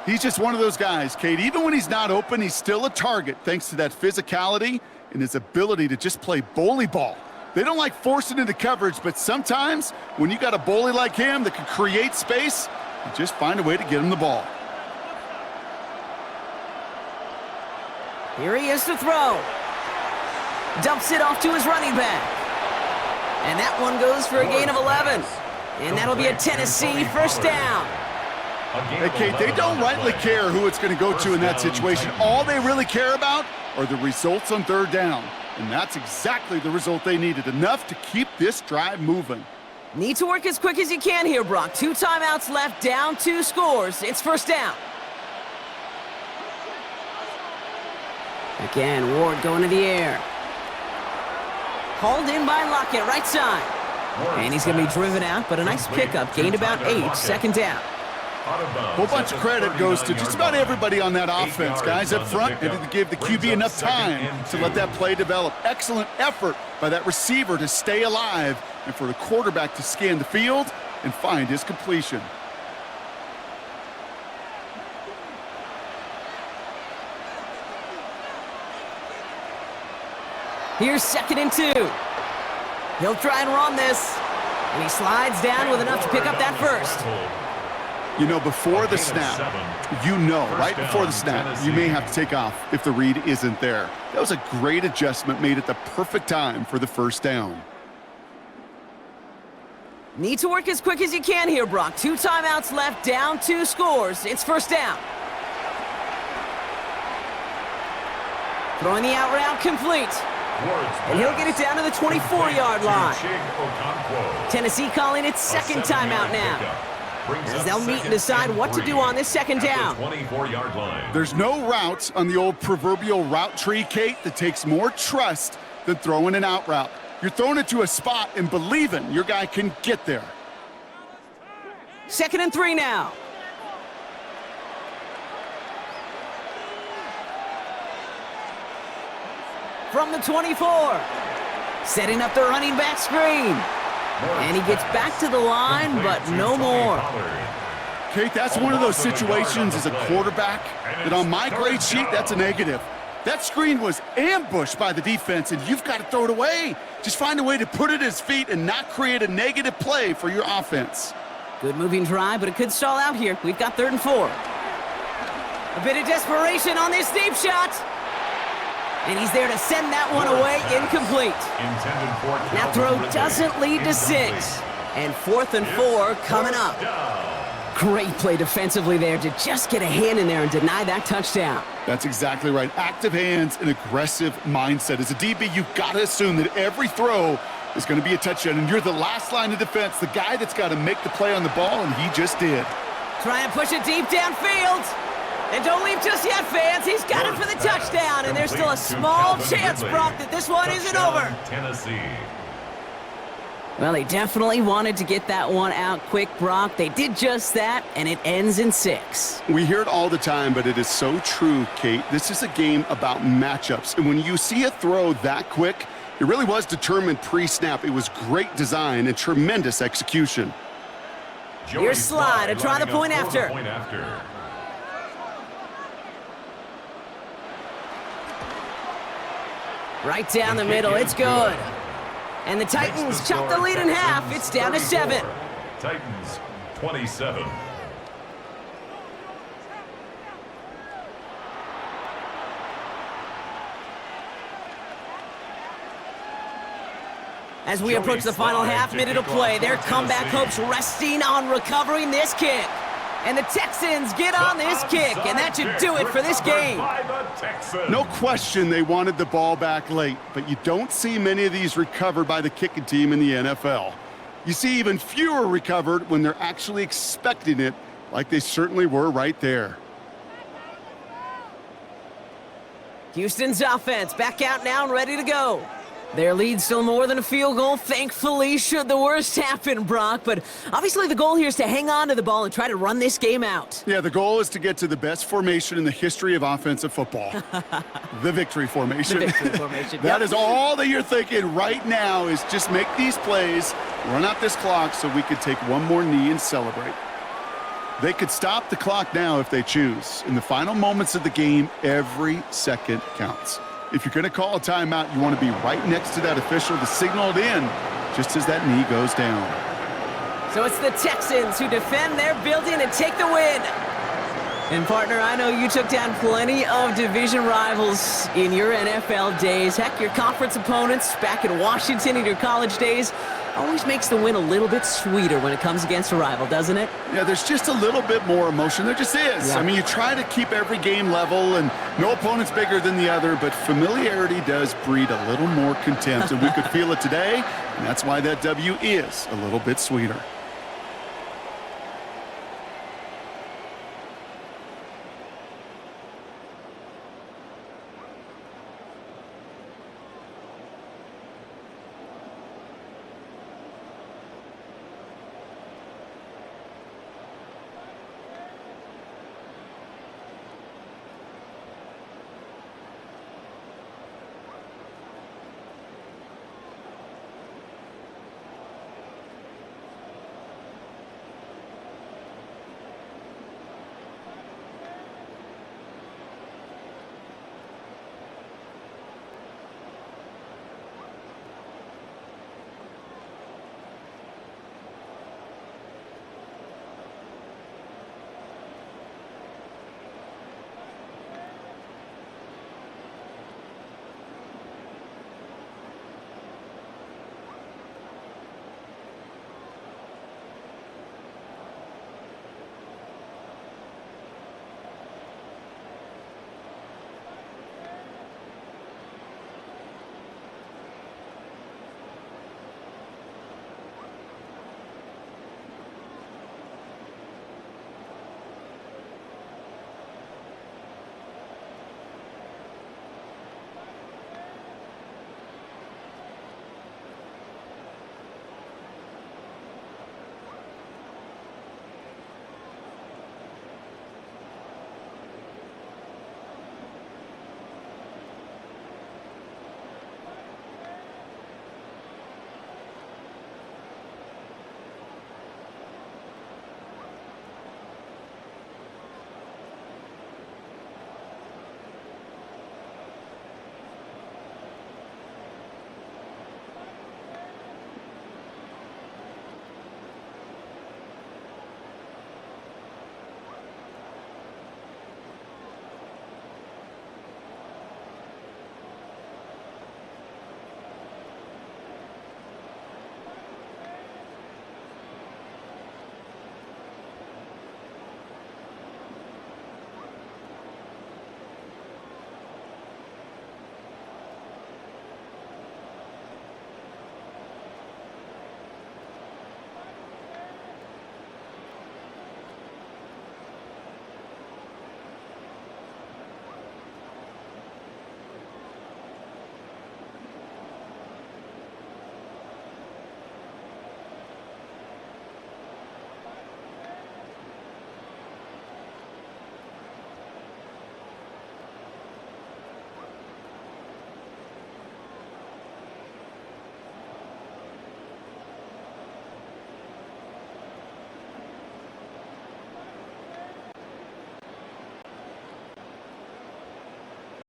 He's just one of those guys, Kate. Even when he's not open, he's still a target thanks to that physicality and his ability to just play bully ball. They don't like forcing into coverage, but sometimes when you got a bully like him that can create space, you just find a way to get him the ball. Here he is to throw. Dumps it off to his running back. And that one goes for a gain of 11. And that'll be a Tennessee first down. Hey, Kate, they don't rightly care who it's going to go to in that situation. All they really care about are the results on 3rd down. And that's exactly the result they needed, enough to keep this drive moving. Need to work as quick as you can here, Brock. 2 timeouts left, down 2 scores. It's first down. Again, Ward going to the air. Hauled in by Lockett, right side. And he's going to be driven out, but a nice pickup. Gained about 8, 2nd down. A whole bunch of credit goes to just about everybody on that offense. Guys up front, they didn't give the QB enough time to let that play develop. Excellent effort by that receiver to stay alive and for the quarterback to scan the field and find his completion. Here's 2nd and 2. He'll try and run this. And he slides down with enough to pick up that first. You know, before the snap, right before the snap, you may have to take off if the read isn't there. That was a great adjustment made at the perfect time for the first down. Need to work as quick as you can here, Brock. 2 timeouts left, down 2 scores. It's first down. Throwing the out route complete. And he'll get it down to the 24-yard line. Tennessee calling its 2nd timeout now, as they'll meet and decide what to do on this 2nd down. 24-yard line. There's no route on the old proverbial route tree, Kate, that takes more trust than throwing an out route. You're throwing it to a spot and believing your guy can get there. 2nd and 3 now. From the 24. Setting up the running back screen. And he gets back to the line, but no more. Kate, that's one of those situations as a quarterback that on my grade sheet, that's a negative. That screen was ambushed by the defense, and you've got to throw it away. Just find a way to put it at his feet and not create a negative play for your offense. Good moving drive, but it could stall out here. We've got 3rd and 4. A bit of desperation on this deep shot. And he's there to send that one away, incomplete. That throw doesn't lead to 6. And 4th and 4 coming up. Great play defensively there to just get a hand in there and deny that touchdown. That's exactly right. Active hands and aggressive mindset. As a DB, you've got to assume that every throw is going to be a touchdown. And you're the last line of defense, the guy that's got to make the play on the ball, and he just did. Try and push it deep downfield. And don't leave just yet, fans. He's got it for the touchdown. And there's still a small chance, Brock, that this one isn't over. Tennessee. Well, they definitely wanted to get that one out quick, Brock. They did just that, and it ends in 6. We hear it all the time, but it is so true, Kate. This is a game about matchups. And when you see a throw that quick, it really was determined pre-snap. It was great design and tremendous execution. Here's Slide to try the point after. Right down the middle, it's good. And the Titans chop the lead in half. It's down to 7. Titans, 27. As we approach the final half-minute of play, their comeback hopes resting on recovering this kick. And the Texans get on this kick, and that should do it for this game. No question they wanted the ball back late, but you don't see many of these recovered by the kicking team in the NFL. You see even fewer recovered when they're actually expecting it, like they certainly were right there. Houston's offense back out now and ready to go. Their lead's still more than a field goal, thankfully, should the worst happen, Brock. But obviously the goal here is to hang on to the ball and try to run this game out. Yeah, the goal is to get to the best formation in the history of offensive football. The victory formation. The victory formation. That is all that you're thinking right now is just make these plays, run out this clock so we could take one more knee and celebrate. They could stop the clock now if they choose. In the final moments of the game, every second counts. If you're going to call a timeout, you want to be right next to that official to signal it in just as that knee goes down. So it's the Texans who defend their building and take the win. And partner, I know you took down plenty of division rivals in your NFL days. Heck, your conference opponents back in Washington in your college days always makes the win a little bit sweeter when it comes against a rival, doesn't it? Yeah, there's just a little bit more emotion. There just is. Yeah. I mean, you try to keep every game level, and no opponent's bigger than the other, but familiarity does breed a little more contempt, and we could feel it today, and that's why that W is a little bit sweeter.